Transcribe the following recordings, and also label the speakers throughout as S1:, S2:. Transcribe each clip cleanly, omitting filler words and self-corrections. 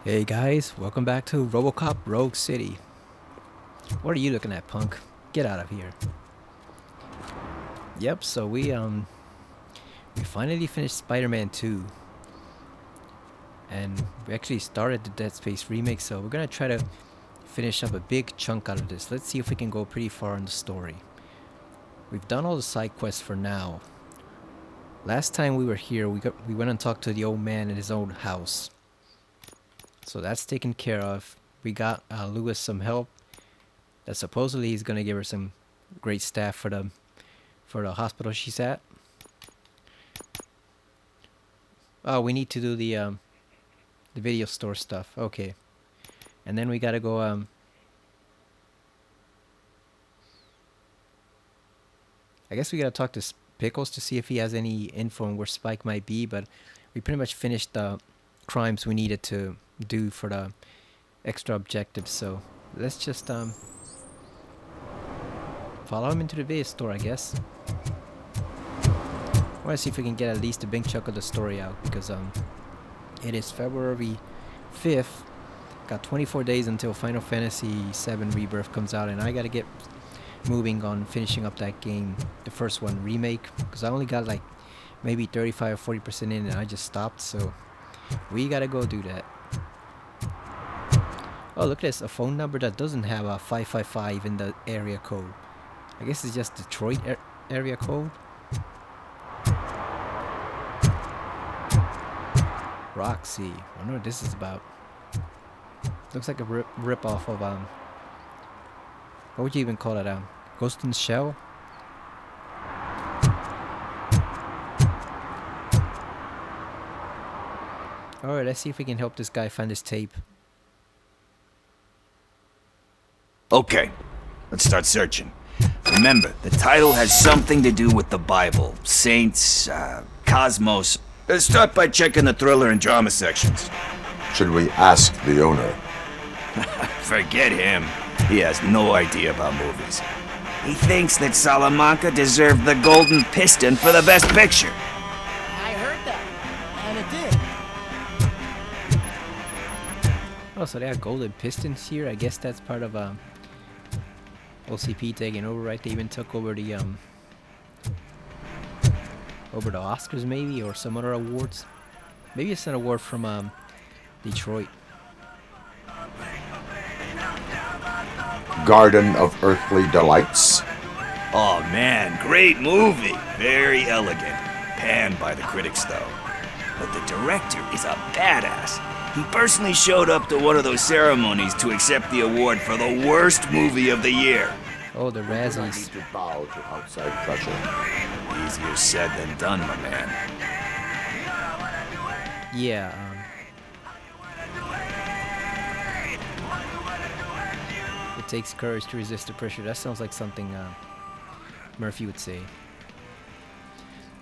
S1: Hey guys, welcome back to RoboCop Rogue City. What are you looking at, punk? Get out of here. Yep, so we finally finished Spider-Man 2. And we actually started the Dead Space remake, so we're gonna try to finish up a big chunk out of this. Let's see if we can go pretty far in the story. We've done all the side quests for now. Last time we were here, we went and talked to the old man in his own house. So that's taken care of. We got Lewis some help. That supposedly he's gonna give her some great staff for the hospital she's at. Oh, we need to do the video store stuff. Okay, and then we gotta go. I guess we gotta talk to Pickles to see if he has any info on where Spike might be. But we pretty much finished the crimes we needed to do for the extra objectives, so let's just follow him into the video store, I guess. I want to see if we can get at least a big chunk of the story out, because it is February 5th. Got 24 days until Final Fantasy VII Rebirth comes out, and I gotta get moving on finishing up that game, the first one, remake, because I only got like maybe 35 or 40% in and I just stopped, so we gotta go do that. Oh, look at this, a phone number that doesn't have a 555 in the area code. I guess it's just Detroit area code. Roxy, I wonder what this is about. Looks like a rip off of what would you even call it? Ghost in the Shell? Alright, let's see if we can help this guy find his tape.
S2: Okay, let's start searching. Remember, the title has something to do with the Bible, saints, cosmos. Let's start by checking the thriller and drama sections.
S3: Should we ask the owner?
S2: Forget him. He has no idea about movies. He thinks that Salamanca deserved the Golden Piston for the Best Picture.
S4: I heard that, and it did.
S1: Oh, so they have golden pistons here. I guess that's part of OCP taking over, right? They even took over the Oscars, maybe, or some other awards. Maybe it's an award from Detroit.
S3: Garden of Earthly Delights?
S2: Oh man, great movie. Very elegant. Panned by the critics though. But the director is a badass. He personally showed up to one of those ceremonies to accept the award for the worst movie of the year.
S1: Oh, the
S3: I need
S1: Razzies.
S3: to bow to outside pressure.
S2: Easier said than done, my man.
S1: Yeah, it takes courage to resist the pressure. That sounds like something Murphy would say.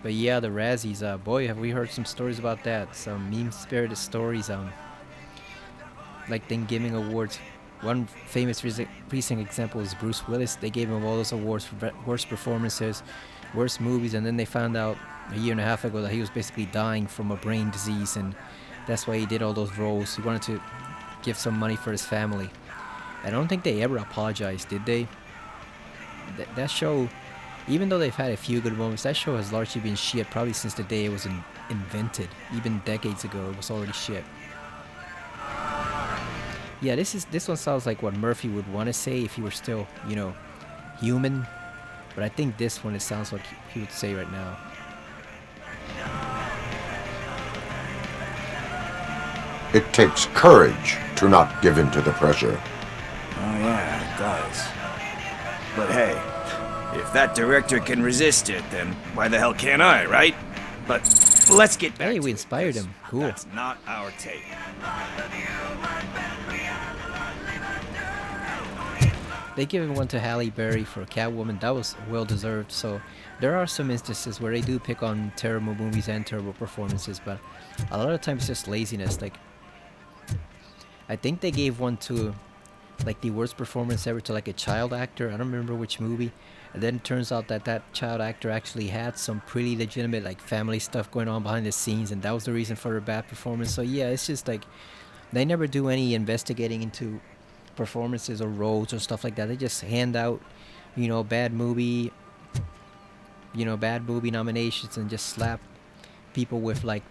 S1: But yeah, the Razzies, boy, have we heard some stories about that. Some meme-spirited stories, like them giving awards. One famous recent example is Bruce Willis. They gave him all those awards for worst performances, worst movies, and then they found out a year and a half ago that he was basically dying from a brain disease, and that's why he did all those roles. He wanted to give some money for his family. I don't think they ever apologized, did they? That show, even though they've had a few good moments, that show has largely been shit probably since the day it was invented. Even decades ago, it was already shit. Yeah, this one sounds like what Murphy would want to say if he were still, human. But I think this one, it sounds like he would say right now.
S3: It takes courage to not give in to the pressure.
S2: Oh yeah, it does. But hey, if that director can resist it, then why the hell can't I, right? But let's get back
S1: Hey,
S2: to
S1: we
S2: it,
S1: inspired
S2: 'cause
S1: him. Cool.
S2: That's not our take.
S1: They give one to Halle Berry for Catwoman. That was well deserved. So there are some instances where they do pick on terrible movies and terrible performances, but a lot of times it's just laziness. Like, I think they gave one to like the worst performance ever to like a child actor. I don't remember which movie. And then it turns out that that child actor actually had some pretty legitimate like family stuff going on behind the scenes, and that was the reason for her bad performance. So yeah, it's just like They never do any investigating into performances or roles or stuff like that. They just hand out, bad movie, bad movie nominations and just slap people with like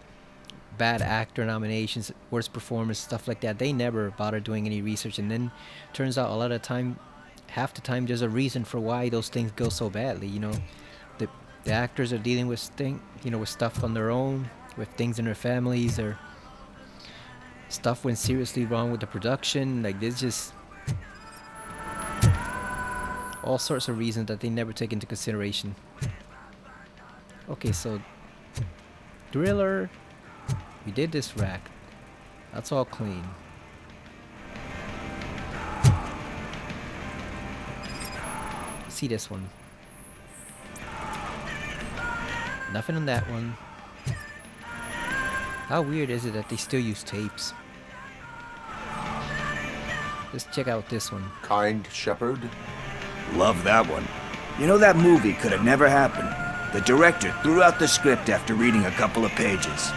S1: bad actor nominations, worst performance, stuff like that. They never bother doing any research, and then turns out a lot of time, half the time, there's a reason for why those things go so badly. The actors are dealing with with stuff on their own, with things in their families, or stuff went seriously wrong with the production. Like there's just all sorts of reasons that they never take into consideration. Okay, so Driller, we did this rack. That's all clean. See this one. Nothing on that one. How weird is it that they still use tapes? Let's check out this one.
S3: Kind shepherd.
S2: Love that one. You know, that movie could have never happened. The director threw out the script after reading a couple of pages.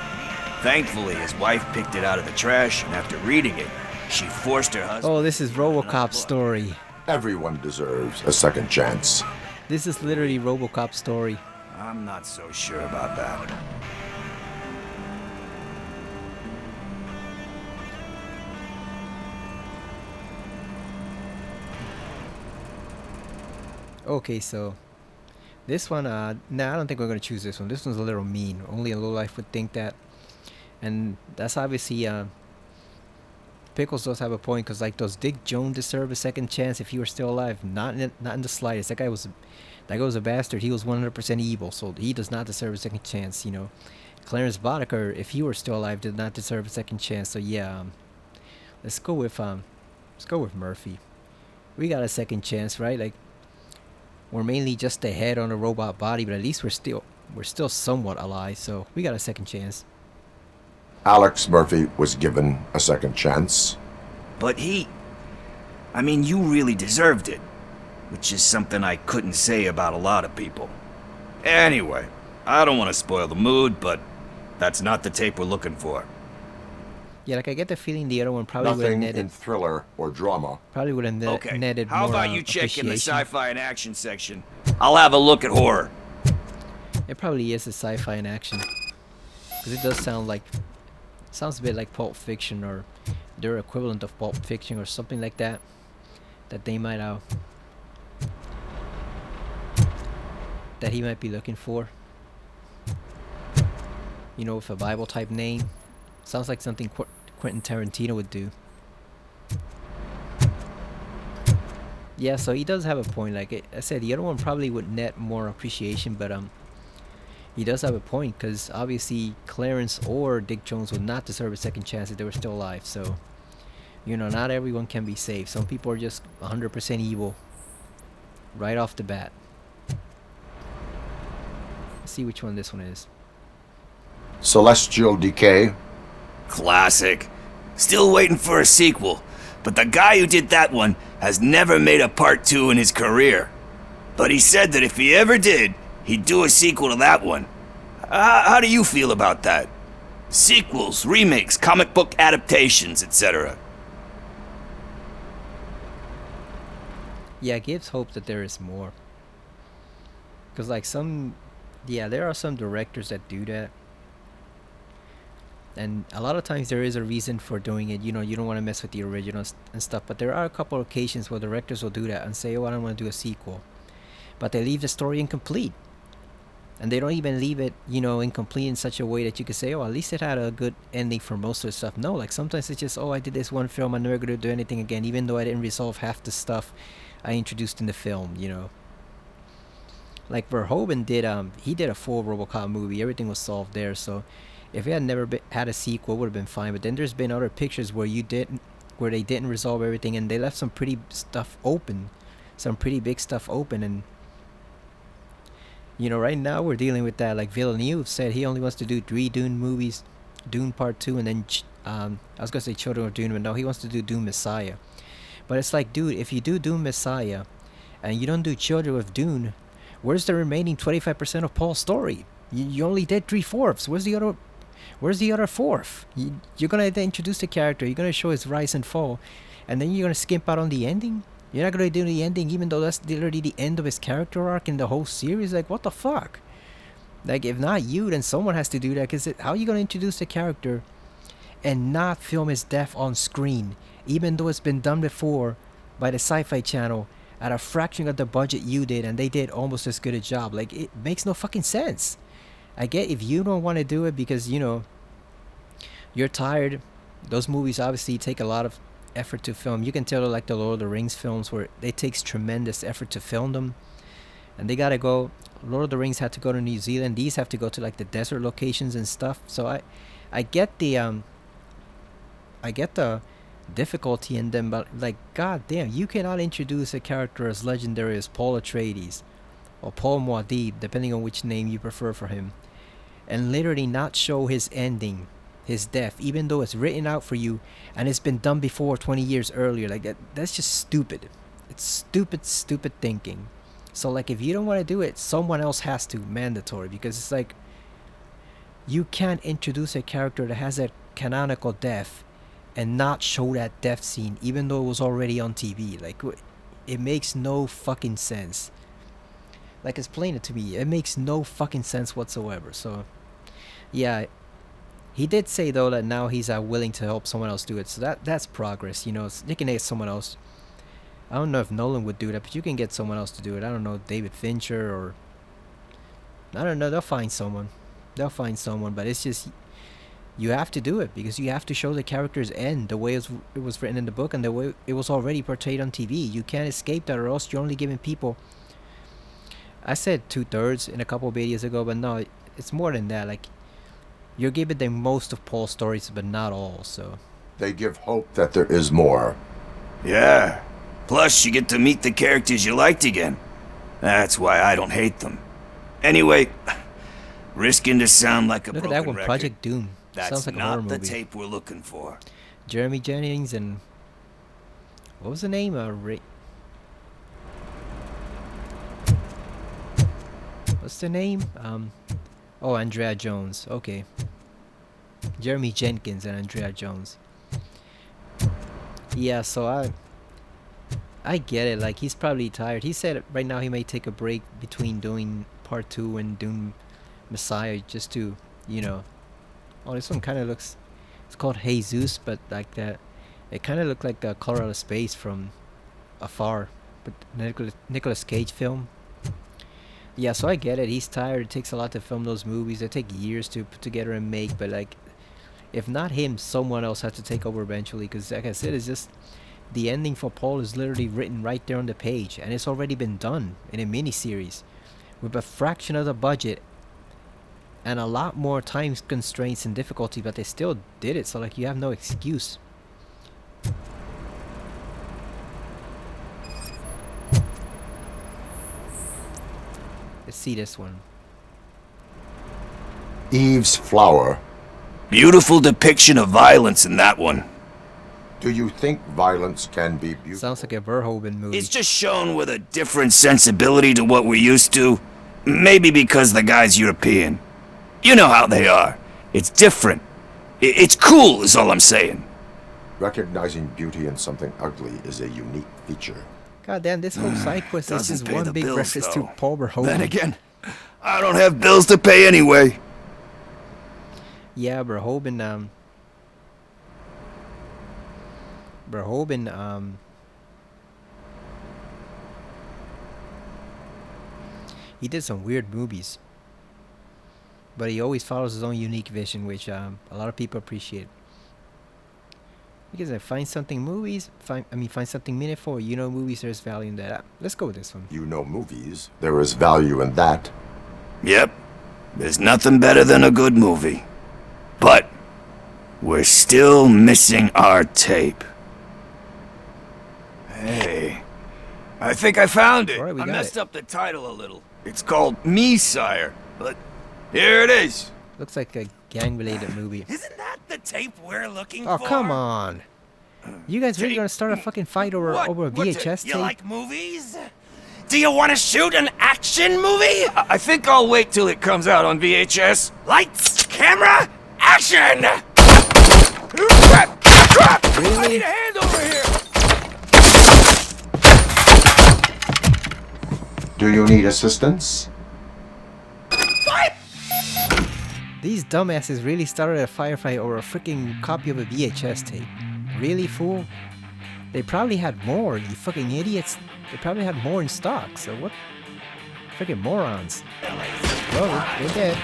S2: Thankfully, his wife picked it out of the trash, and after reading it, she forced her husband...
S1: Oh, this is RoboCop's story.
S3: Everyone deserves a second chance.
S1: This is literally RoboCop's story.
S2: I'm not so sure about that.
S1: Okay, so this one, nah, I don't think we're gonna choose this one. This one's a little mean. Only a lowlife would think that, and that's obviously Pickles does have a point, because like, does Dick Jones deserve a second chance if he were still alive? Not in the slightest. That guy was a bastard. He was 100% evil, so he does not deserve a second chance. Clarence Boddicker, if he were still alive, did not deserve a second chance. So yeah, let's go with Murphy. We got a second chance, right? Like, we're mainly just the head on a robot body, but at least we're still somewhat alive, so we got a second chance.
S3: Alex Murphy was given a second chance.
S2: But you really deserved it. Which is something I couldn't say about a lot of people. Anyway, I don't want to spoil the mood, but that's not the tape we're looking for.
S1: Yeah, like I get the feeling the other one probably would have
S3: Nothing
S1: netted.
S3: in thriller or drama.
S1: Probably would have netted more.
S2: How about you check in the
S1: appreciation.
S2: sci-fi and action section? I'll have a look at horror.
S1: It probably is a sci-fi in action, because it does sound a bit like Pulp Fiction, or their equivalent of Pulp Fiction, or something like that. That they might that he might be looking for. With a Bible type name. Sounds like something Quentin Tarantino would do. Yeah, so he does have a point. Like I said, the other one probably would net more appreciation, but he does have a point, because obviously Clarence or Dick Jones would not deserve a second chance if they were still alive. So, not everyone can be saved. Some people are just 100% evil right off the bat. Let's see which one this one is.
S3: Celestial Decay.
S2: Classic. Still waiting for a sequel, but the guy who did that one has never made a part 2 in his career. But he said that if he ever did, he'd do a sequel to that one. How do you feel about that? Sequels, remakes, comic book adaptations, etc.
S1: Yeah, it gives hope that there is more. Because like there are some directors that do that. And a lot of times there is a reason for doing it. You don't want to mess with the originals and stuff. But there are a couple of occasions where directors will do that and say, oh, I don't want to do a sequel. But they leave the story incomplete. And they don't even leave it, incomplete in such a way that you could say, oh, at least it had a good ending for most of the stuff. No, like sometimes it's just, oh, I did this one film, I'm never going to do anything again, even though I didn't resolve half the stuff I introduced in the film, Like Verhoeven did, he did a full RoboCop movie. Everything was solved there. So if it had never had a sequel, it would have been fine. But then there's been other pictures where they didn't resolve everything, and they left some pretty stuff open, some pretty big stuff open. And right now we're dealing with that. Like Villeneuve said, he only wants to do 3 Dune movies, Dune Part 2, and then I was gonna say Children of Dune, but no, he wants to do Dune Messiah. But it's like, dude, if you do Dune Messiah and you don't do Children of Dune, where's the remaining 25% of Paul's story? You only did 3/4. Where's the other Where's the other fourth? You're gonna introduce the character, you're gonna show his rise and fall, and then you're gonna skimp out on the ending? You're not gonna do the ending even though that's literally the end of his character arc in the whole series? Like, what the fuck? Like, if not you, then someone has to do that, because how are you gonna introduce the character and not film his death on screen, even though it's been done before by the Sci-Fi Channel at a fraction of the budget you did, and they did almost as good a job? Like, it makes no fucking sense. I get if you don't want to do it because, you know, you're tired. Those movies obviously take a lot of effort to film. You can tell, like the Lord of the Rings films, where it takes tremendous effort to film them, and they gotta go. Lord of the Rings had to go to New Zealand. These have to go to like the desert locations and stuff. So I get the difficulty in them, but like, god damn, you cannot introduce a character as legendary as Paul Atreides or Paul Muad'Dib, depending on which name you prefer for him, and literally not show his ending, his death, even though it's written out for you and it's been done before 20 years earlier. Like, that's just stupid. It's stupid thinking. So like, if you don't want to do it, someone else has to, mandatory, because it's like, you can't introduce a character that has a canonical death and not show that death scene even though it was already on TV. Like, it makes no fucking sense. Like, explain it to me. It makes no fucking sense whatsoever. So yeah, he did say though that now he's willing to help someone else do it. So that's progress. You know, they can get someone else. I don't know if Nolan would do that, but you can get someone else to do it. I don't know, David Fincher, or I don't know. They'll find someone. But it's just, you have to do it because you have to show the character's end the way it was written in the book and the way it was already portrayed on TV. You can't escape that, or else you're only giving people, I said 2/3 in a couple of videos ago, but no, it's more than that. Like, you're giving them most of Paul's stories, but not all. So
S3: They give hope that there is more.
S2: Yeah. Plus, you get to meet the characters you liked again. That's why I don't hate them. Anyway, risking to sound like a
S1: look at
S2: broken
S1: that one,
S2: record,
S1: Project Doom.
S2: that's
S1: Sounds like a horror
S2: not the
S1: movie.
S2: tape we're looking for.
S1: Jeremy Jennings and what was the name? What's the name? Oh, Andrea Jones. Okay. Jeremy Jenkins and Andrea Jones. Yeah, so I get it. Like, he's probably tired. He said right now he may take a break between doing part 2 and doing Messiah, just to, you know. Oh, this one kind of looks, it's called Jesus, but like that, it kind of looked like a Color Out of Space from afar, but Nicolas Cage film. Yeah, so I get it. He's tired. It takes a lot to film those movies. They take years to put together and make, but like, if not him, someone else has to take over eventually, because like I said, it's just, the ending for Paul is literally written right there on the page, and it's already been done in a miniseries with a fraction of the budget and a lot more time constraints and difficulty, but they still did it. So like, you have no excuse. Let's see this one.
S3: Eve's Flower.
S2: Beautiful depiction of violence in that one.
S3: Do you think violence can be beautiful?
S1: Sounds like a Verhoeven movie.
S2: It's just shown with a different sensibility to what we're used to. Maybe because the guy's European. You know how they are. It's different. It's cool is all I'm saying.
S3: Recognizing beauty in something ugly is a unique feature.
S1: God damn, this whole side quest is
S2: Doesn't
S1: just
S2: pay
S1: one
S2: the
S1: big
S2: bills,
S1: reference
S2: though.
S1: to Paul Verhoeven.
S2: Then again, I don't have bills to pay anyway.
S1: Yeah, Verhoeven, he did some weird movies, but he always follows his own unique vision, which a lot of people appreciate. Because I find something find something meaningful. You know, movies, there's value in that. Let's go with this one.
S3: You know movies. There is value in that.
S2: Yep, there's nothing better than a good movie. But we're still missing our tape. Hey, I think I found it.
S1: All right, we
S2: I
S1: got
S2: messed
S1: it.
S2: up the title a little. It's called Me, Sire, but here it is.
S1: Looks like a gang-related movie.
S2: Isn't that the tape we're looking
S1: Oh,
S2: for?
S1: come on! You guys really gonna start a fucking fight over a VHS tape?
S2: You like movies? Do you want to shoot an action movie? I think I'll wait till it comes out on VHS. Lights, camera, Action!
S1: Really?
S2: Hand over here!
S3: Do you need assistance?
S1: These dumbasses really started a firefight over a freaking copy of a VHS tape. Really, fool? They probably had more, you fucking idiots. They probably had more in stock, so what? Freaking morons. Well, they're dead.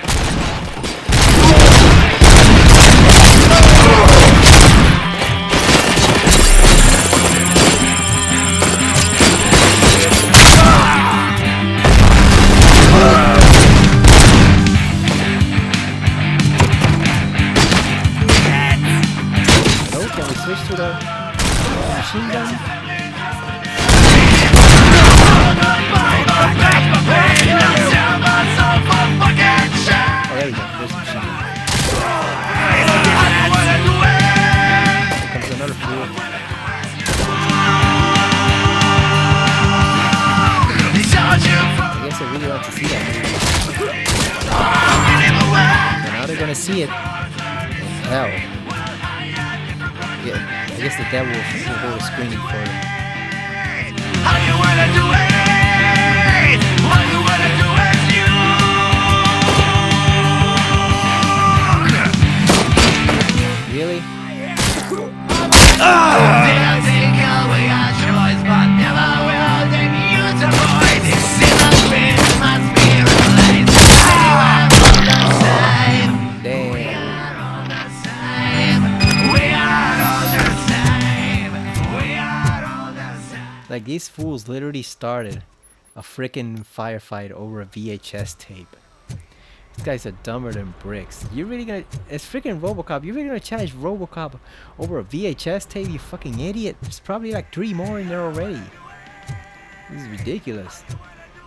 S1: Hello, can we switch to the machine gun? Oh, there we go. There's the machine gun. Here comes another fool. I guess I really like to see that movie. And now they're gonna see it. In hell. Yeah, I guess the devil will hold a screening for them. Really? Like, these fools literally started a freaking firefight over a VHS tape. These guys are dumber than bricks. You really gonna... It's freaking RoboCop. You really gonna challenge RoboCop over a VHS tape, you fucking idiot? There's probably like 3 more in there already. This is ridiculous.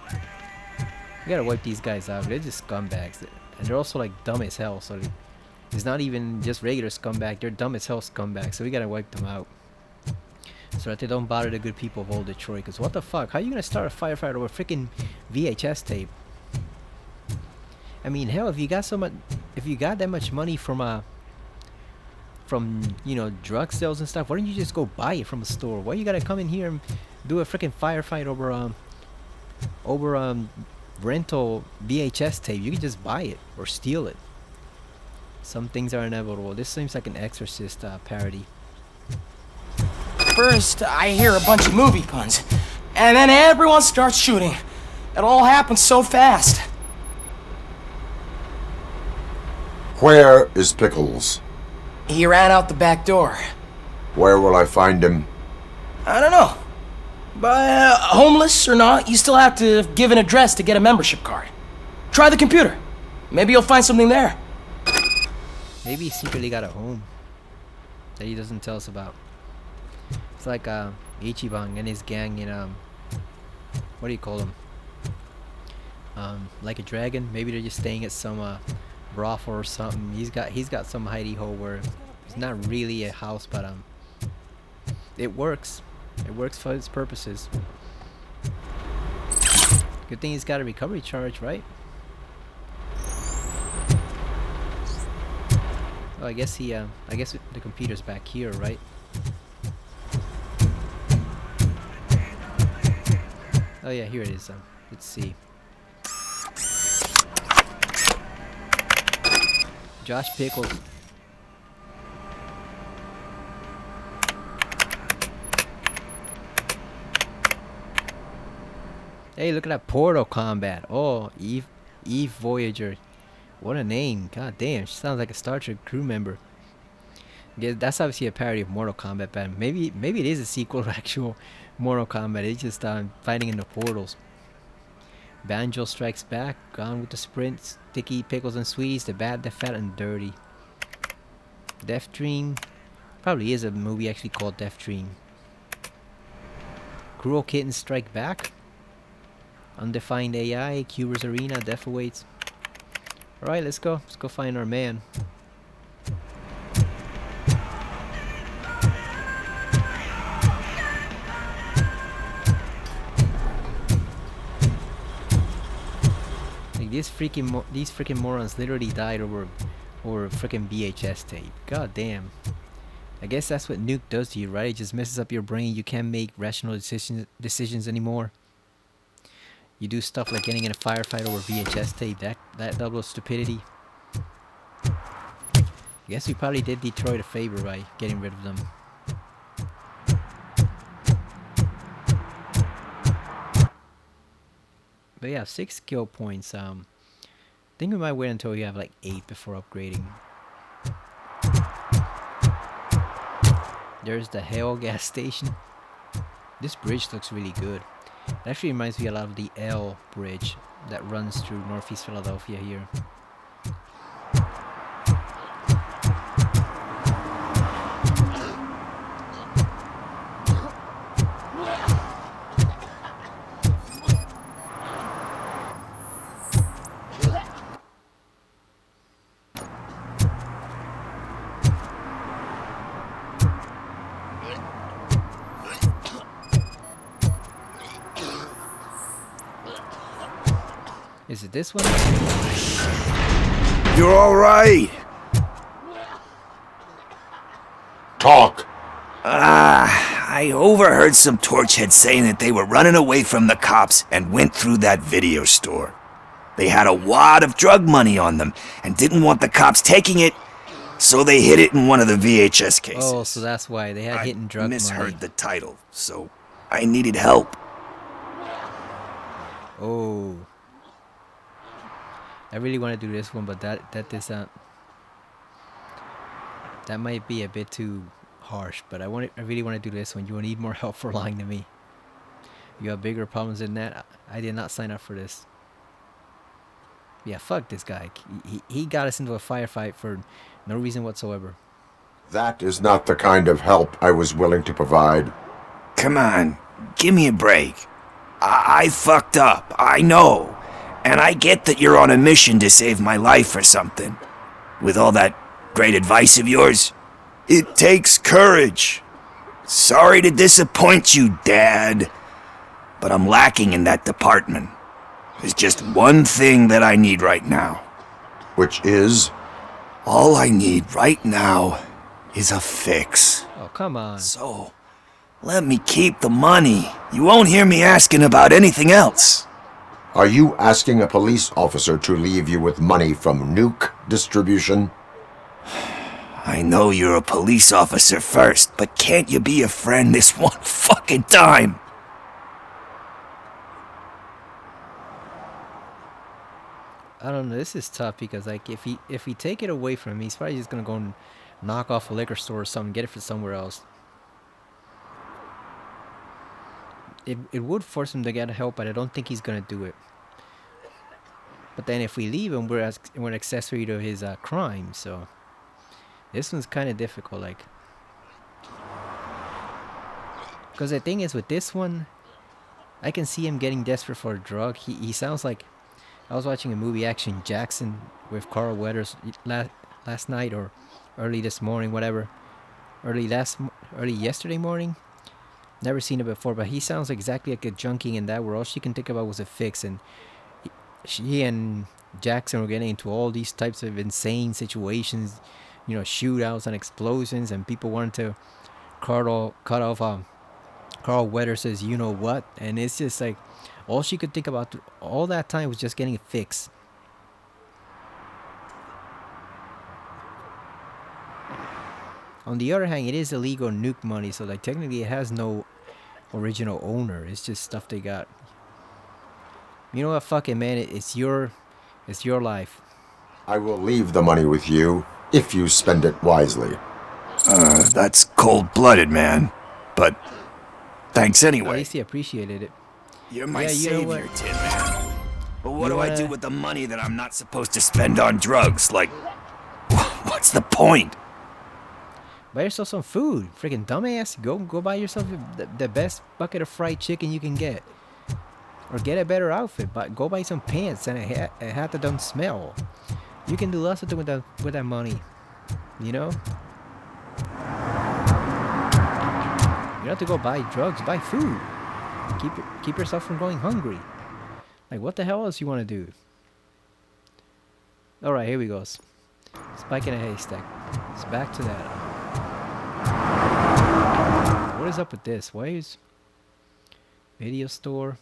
S1: We gotta wipe these guys out. They're just scumbags. And they're also like dumb as hell. So it's not even just regular scumbag. They're dumb as hell scumbags. So we gotta wipe them out. So that they don't bother the good people of old Detroit. Because what the fuck? How are you gonna start a firefight over freaking VHS tape? I mean, hell, if you got so much, if you got that much money from you know, drug sales and stuff, why don't you just go buy it from a store? Why you gotta come in here and do a freaking firefight over rental VHS tape? You can just buy it or steal it. Some things are inevitable. This seems like an Exorcist parody.
S4: First, I hear a bunch of movie puns, and then everyone starts shooting. It all happens so fast.
S3: Where is Pickles?
S4: He ran out the back door.
S3: Where will I find him?
S4: I don't know. But homeless or not, you still have to give an address to get a membership card. Try the computer. Maybe you'll find something there.
S1: Maybe he secretly got a home that he doesn't tell us about. It's like Ichiban and his gang in what do you call them? Like a dragon. Maybe they're just staying at some brothel or something. He's got some hidey hole where it's not really a house, but it works. It works for its purposes. Good thing he's got a recovery charge, right? Oh, I guess the computer's back here, right? Oh yeah, here it is. Let's see. Josh Pickles. Hey, look at that Portal Combat. Oh, Eve Voyager. What a name. God damn, she sounds like a Star Trek crew member. Yeah, that's obviously a parody of Mortal Kombat, but maybe it is a sequel to actual Mortal Kombat. It's just fighting in the portals. Banjo Strikes Back, Gone with the Sprint, Sticky Pickles and Sweeties, The Bad, the Fat, and Dirty. Death Dream. Probably is a movie actually called Death Dream. Cruel Kittens Strike Back. Undefined AI, Cuber's Arena, Death Awaits. Alright, let's go. Let's go find our man. Like these freaking morons literally died over Or a freaking VHS tape. God damn. I guess that's what Nuke does to you, right? It just messes up your brain. You can't make rational decisions anymore. You do stuff like getting in a firefight over VHS tape. That level of stupidity. I guess we probably did Detroit a favor by getting rid of them. But yeah, 6 skill points. I think we might wait until you have like 8 before upgrading. There's the Hell gas station. This bridge looks really good. It actually reminds me a lot of the L bridge that runs through Northeast Philadelphia here. Is it this one?
S2: You're all right.
S3: Talk.
S2: I overheard some torchheads saying that they were running away from the cops and went through that video store. They had a wad of drug money on them and didn't want the cops taking it, so they hid it in one of the VHS cases.
S1: Oh, so that's why they had hidden drug money.
S2: I misheard the title, so I needed help.
S1: Oh. I really want to do this one, but that might be a bit too harsh. But I really want to do this one. You will need more help for lying to me. You have bigger problems than that. I did not sign up for this. Yeah, fuck this guy. He got us into a firefight for no reason whatsoever.
S3: That is not the kind of help I was willing to provide.
S2: Come on, give me a break. I fucked up, I know. And I get that you're on a mission to save my life or something. With all that great advice of yours, it takes courage. Sorry to disappoint you, Dad. But I'm lacking in that department. There's just one thing that I need right now.
S3: Which is?
S2: All I need right now is a fix.
S1: Oh, come on.
S2: So, let me keep the money. You won't hear me asking about anything else.
S3: Are you asking a police officer to leave you with money from nuke distribution?
S2: I know you're a police officer first, but can't you be a friend this one fucking time?
S1: I don't know. This is tough because like if we take it away from him, he's probably just gonna go and knock off a liquor store or something, get it from somewhere else. It would force him to get help, but I don't think he's gonna do it. But then if we leave him, we're an accessory to his crime. So this one's kind of difficult, like, because the thing is with this one, I can see him getting desperate for a drug. He sounds like, I was watching a movie, Action Jackson, with Carl Weathers last night or early this morning, whatever, early yesterday morning. Never seen it before, but he sounds exactly like a junkie in that where all she can think about was a fix, and she and Jackson were getting into all these types of insane situations, you know, shootouts and explosions, and people wanted to cut off Carl Weathers' you know what, and it's just like all she could think about all that time was just getting a fix. On the other hand, it is illegal nuke money, so like technically it has no original owner. It's just stuff they got. You know what? Fuck it, man. It's your life.
S3: I will leave the money with you if you spend it wisely.
S2: That's cold-blooded, man. But thanks
S1: At
S2: anyway.
S1: least he appreciated it.
S2: You're my
S1: Yeah, you know
S2: savior,
S1: what?
S2: Tin Man. But what
S1: You
S2: do I
S1: wanna-
S2: do with the money that I'm not supposed to spend on drugs? Like, what's the point?
S1: Buy yourself some food. Freaking dumbass. Go buy yourself the best bucket of fried chicken you can get. Or get a better outfit. But go buy some pants and a hat that doesn't smell. You can do lots of things with that money. You know? You don't have to go buy drugs. Buy food. Keep yourself from going hungry. Like, what the hell else you want to do? Alright, here we go. Spike in a haystack. It's back to that. What is up with this? Why is video store?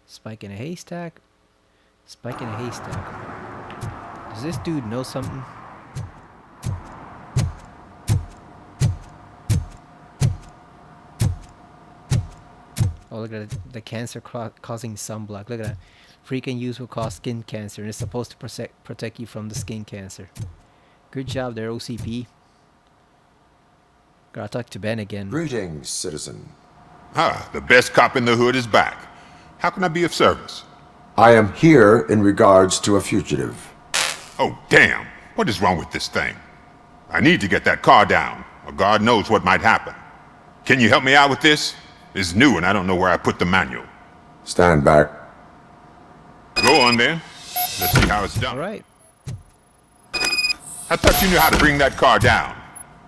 S1: Spike in a haystack. Spike in a haystack. Does this dude know something? Oh, look at the cancer causing sunblock. Look at that. Frequent use will cause skin cancer, and it's supposed to protect you from the skin cancer. Good job there, OCP. Gotta talk to Ben again.
S3: Greetings, citizen.
S5: Ah, the best cop in the hood is back. How can I be of service?
S3: I am here in regards to a fugitive.
S5: Oh, damn. What is wrong with this thing? I need to get that car down, or God knows what might happen. Can you help me out with this? It's new and I don't know where I put the manual.
S3: Stand back.
S5: Go on then. Let's see how it's done.
S1: All right.
S5: I thought you knew how to bring that car down.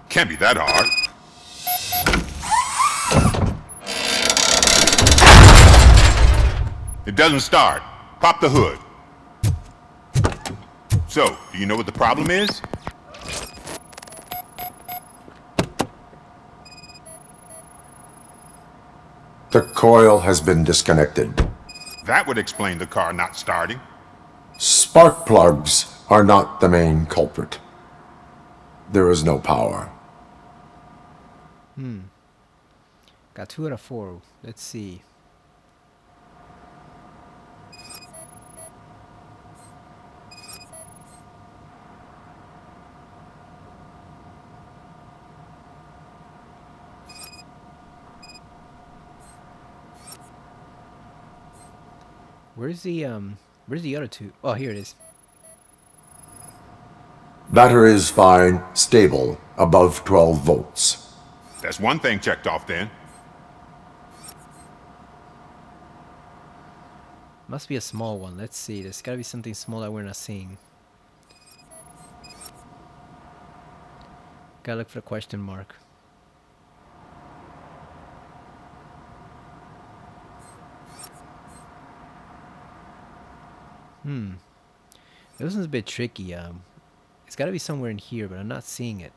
S5: Can't be that hard. It doesn't start. Pop the hood. So, do you know what the problem is?
S3: The coil has been disconnected.
S5: That would explain the car not starting.
S3: Spark plugs are not the main culprit. There is no power.
S1: Got 2 out of 4. Let's see. Where's the other 2? Oh, here it is.
S3: Battery is fine, stable, above 12 volts.
S5: That's one thing checked off then.
S1: Must be a small one. Let's see. There's gotta be something small that we're not seeing. Gotta look for the question mark. This one's a bit tricky. It's gotta be somewhere in here, but I'm not seeing it.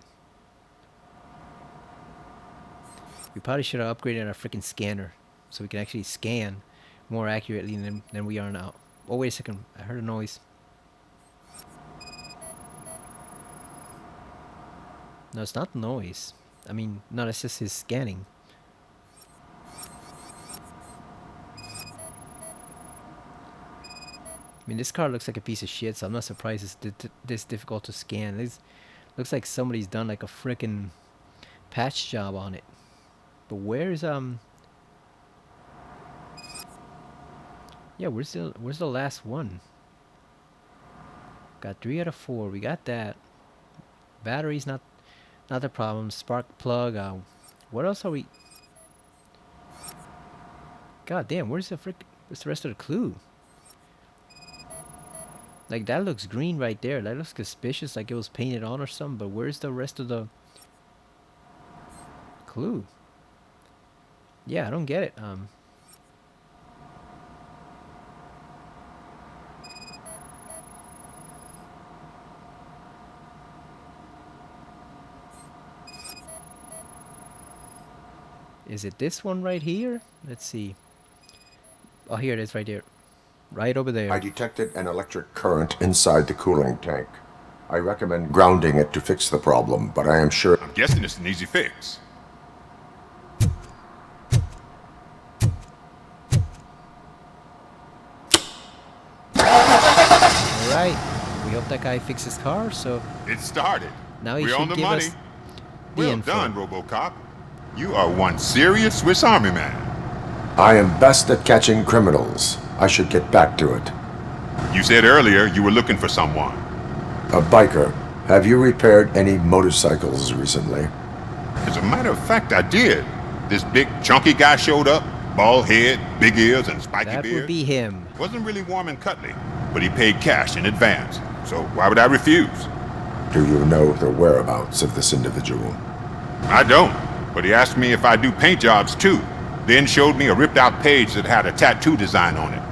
S1: We probably should have upgraded our freaking scanner so we can actually scan more accurately than we are now. Oh, wait a second. I heard a noise. No, it's not noise. I mean, no, it's just his scanning. I mean, this car looks like a piece of shit, so I'm not surprised it's this difficult to scan. This looks like somebody's done like a frickin' patch job on it. But where's yeah, where's the last one? Got 3 out of 4. We got that. Battery's not the problem. Spark plug. What else are we? God damn, where's the rest of the clue? Like, that looks green right there. That looks suspicious, like it was painted on or something. But where's the rest of the clue? Yeah, I don't get it. Is it this one right here? Let's see. Oh, here it is right there. Right over there.
S3: I detected an electric current inside the cooling tank. I recommend grounding it to fix the problem, but I am sure...
S5: I'm guessing it's an easy fix.
S1: Alright. We hope that guy fixed his car, so
S5: It started.
S1: now he
S5: We're
S1: should
S5: on the
S1: give
S5: money.
S1: us the
S5: Well
S1: info.
S5: done, RoboCop. You are one serious Swiss Army man.
S3: I am best at catching criminals. I should get back to it.
S5: You said earlier you were looking for someone.
S3: A biker. Have you repaired any motorcycles recently?
S5: As a matter of fact, I did. This big, chunky guy showed up. Bald head, big ears, and spiky
S1: That
S5: beard.
S1: would be him.
S5: Wasn't really warm and cuddly, but he paid cash in advance. So why would I refuse?
S3: Do you know the whereabouts of this individual?
S5: I don't, but he asked me if I do paint jobs too. Then showed me a ripped out page that had a tattoo design on it.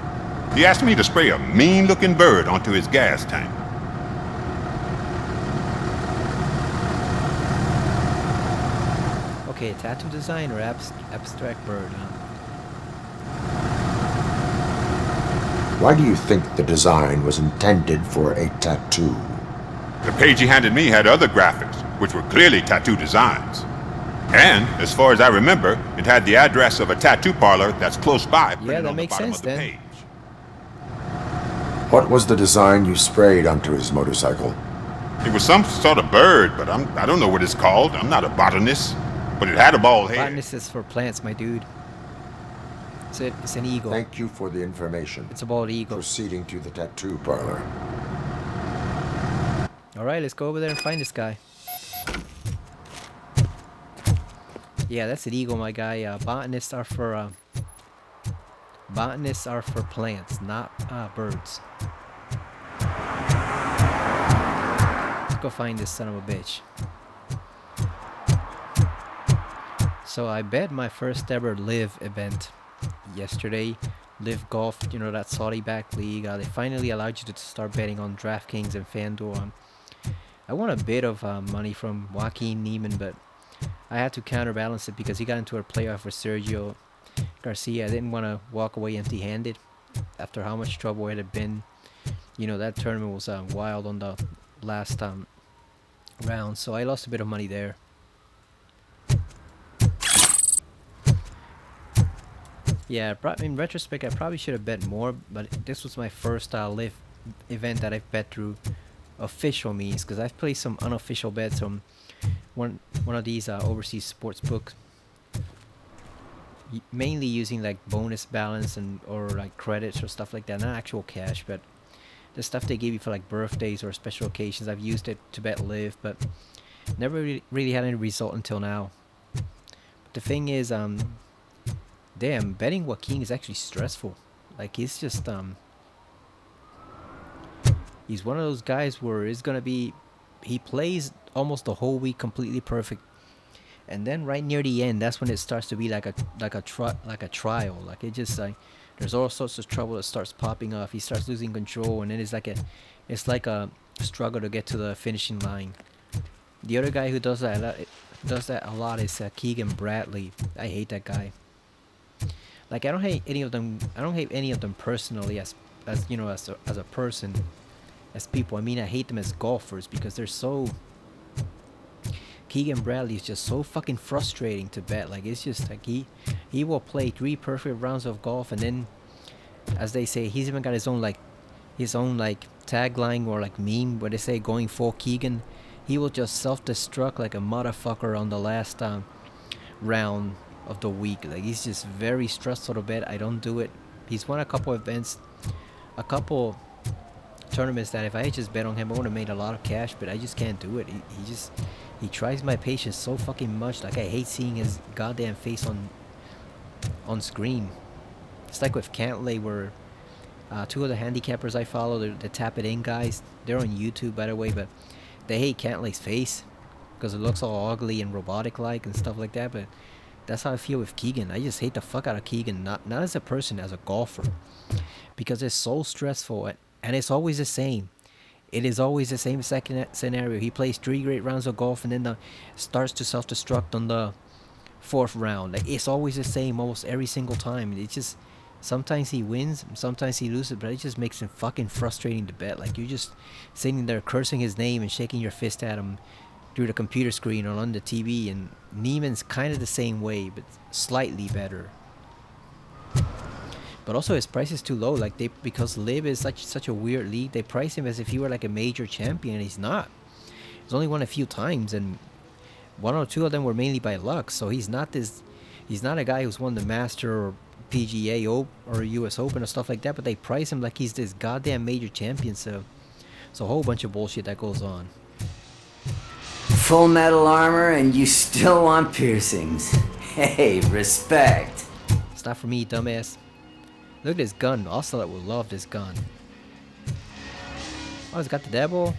S5: He asked me to spray a mean-looking bird onto his gas tank.
S1: Okay, tattoo design or abstract bird, huh?
S3: Why do you think the design was intended for a tattoo?
S5: The page he handed me had other graphics, which were clearly tattoo designs. And, as far as I remember, it had the address of a tattoo parlor that's close by.
S1: Yeah, that makes sense then.
S5: Page.
S3: What was the design you sprayed onto his motorcycle?
S5: It was some sort of bird, but I don't know what it's called. I'm not a botanist. But it had a bald head.
S1: Botanist is for plants, my dude. It's an eagle.
S3: Thank you for the information.
S1: It's a bald eagle.
S3: Proceeding to the tattoo parlor.
S1: Alright, let's go over there and find this guy. Yeah, that's an eagle, my guy. Botanists are for plants, not birds. Let's go find this son of a bitch. So I bet my first ever live event yesterday, live golf, you know, that Saudi backed league. They finally allowed you to start betting on DraftKings and FanDuel. I won a bit of money from Joaquin Neiman, but I had to counterbalance it because he got into a playoff with Sergio Garcia. I didn't want to walk away empty-handed after how much trouble it had been. You know, that tournament was wild on the last round, so I lost a bit of money there. Yeah, in retrospect, I probably should have bet more, but this was my first live event that I've bet through official means, because I've played some unofficial bets on one of these overseas sports books, mainly using like bonus balance or like credits or stuff like that, not actual cash, but the stuff they give you for like birthdays or special occasions. I've used it to bet live, but never really had any result until now. But the thing is, damn, betting Joaquin is actually stressful. Like, he's just, he's one of those guys where it's gonna be, he plays almost the whole week completely perfect, and then right near the end, that's when it starts to be like a trial. Like, it just like, there's all sorts of trouble that starts popping off. He starts losing control, and then it's like a struggle to get to the finishing line. The other guy who does that a lot is Keegan Bradley. I hate that guy. Like, I don't hate any of them. I don't hate any of them personally as you know, as a person, as people. I mean, I hate them as golfers because they're so. Keegan Bradley is just so fucking frustrating to bet. Like, it's just like he will play 3 perfect rounds of golf, and then, as they say, he's even got his own tagline or like meme where they say going for Keegan. He will just self-destruct like a motherfucker on the last round of the week. Like, he's just very stressful to bet. I don't do it. He's won a couple events, a couple tournaments that if I had just bet on him, I would have made a lot of cash, but I just can't do it. He tries my patience so fucking much. Like, I hate seeing his goddamn face on screen. It's like with Cantlay, where 2 of the handicappers I follow, the Tap It In guys, they're on YouTube, by the way, but they hate Cantlay's face because it looks all ugly and robotic like and stuff like that. But that's how I feel with Keegan. I just hate the fuck out of Keegan, not as a person, as a golfer, because it's so stressful, and it's always the same. It is always the same second scenario. He plays 3 great rounds of golf and then starts to self-destruct on the 4th round. Like, it's always the same almost every single time. It's just, sometimes he wins, sometimes he loses, but it just makes him fucking frustrating to bet. Like, you're just sitting there cursing his name and shaking your fist at him through the computer screen or on the TV, and Neiman's kind of the same way, but slightly better. But also his price is too low. Like, because LIV is such a weird league, they price him as if he were like a major champion, and he's not. He's only won a few times, and 1 or 2 of them were mainly by luck. So he's not a guy who's won the Master or PGA or US Open or stuff like that, but they price him like he's this goddamn major champion. So it's a whole bunch of bullshit that goes on.
S6: Full metal armor and you still want piercings. Hey, respect.
S1: It's not for me, dumbass. Look at this gun. Ocelot will love this gun. Oh, it's got the devil.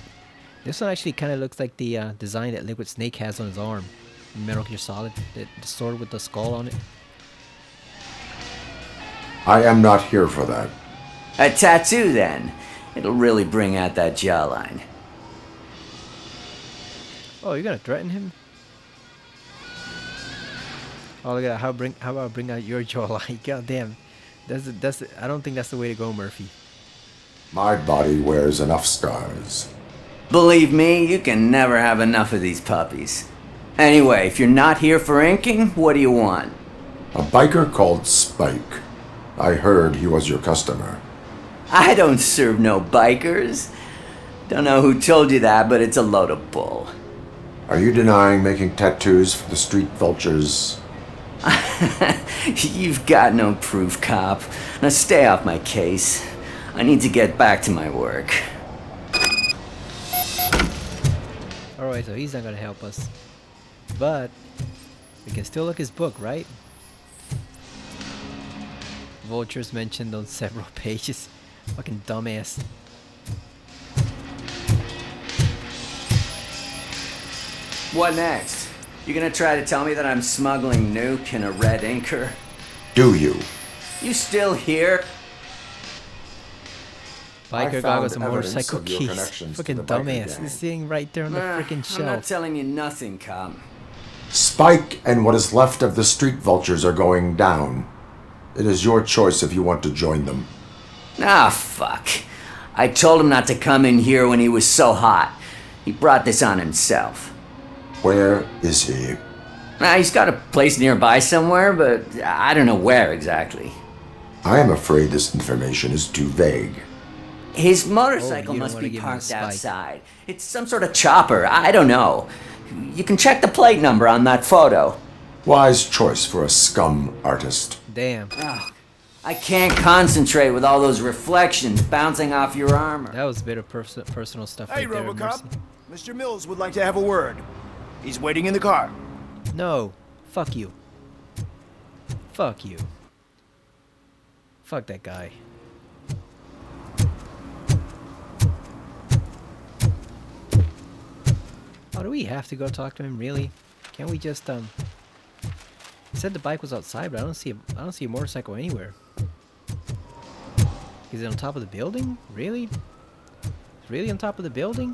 S1: This one actually kind of looks like the design that Liquid Snake has on his arm. Metal Gear Solid. The sword with the skull on it.
S3: I am not here for that.
S6: A tattoo, then. It'll really bring out that jawline.
S1: Oh, you're gonna threaten him? Oh, look at that. How about bring out your jawline? God damn. I don't think that's the way to go, Murphy.
S3: My body wears enough scars.
S6: Believe me, you can never have enough of these puppies. Anyway, if you're not here for inking, what do you want?
S3: A biker called Spike. I heard he was your customer.
S6: I don't serve no bikers. Don't know who told you that, but it's a load of bull.
S3: Are you denying making tattoos for the street vultures?
S6: You've got no proof, cop. Now stay off my case. I need to get back to my work.
S1: Alright, so he's not gonna help us. But we can still look his book, right? Vultures mentioned on several pages. Fucking dumbass.
S6: What next? You gonna try to tell me that I'm smuggling nuke in a red inker?
S3: Do you?
S6: You still here?
S1: Biker
S3: I
S1: goggles
S3: found
S1: and
S3: evidence
S1: motorcycle
S3: of your
S1: keys.
S3: connections to
S1: Fucking
S3: the biker
S1: dumbass.
S3: gang.
S1: He's sitting right there on the freaking
S6: I'm not
S1: shelf.
S6: telling you nothing, cop.
S3: Spike and what is left of the street vultures are going down. It is your choice if you want to join them.
S6: Ah, fuck. I told him not to come in here when he was so hot. He brought this on himself.
S3: Where is he?
S6: He's got a place nearby somewhere, but I don't know where exactly.
S3: I am afraid this information is too vague.
S6: His motorcycle
S1: you don't
S6: must
S1: wanna
S6: be
S1: give him a
S6: parked
S1: spike.
S6: outside. It's some sort of chopper. I don't know. You can check the plate number on that photo.
S3: Wise choice for a scum artist.
S1: Damn.
S6: Oh, I can't concentrate with all those reflections bouncing off your armor.
S1: That was a bit of personal stuff
S7: Hey,
S1: right there,
S7: RoboCop.
S1: Mercy.
S7: Mr. Mills would like to have a word. He's waiting in the car.
S1: No. Fuck you. Fuck you. Fuck that guy. Oh, do we have to go talk to him? Really? Can't we just He said the bike was outside, but I don't see a motorcycle anywhere. Is it on top of the building? Really? It's really on top of the building?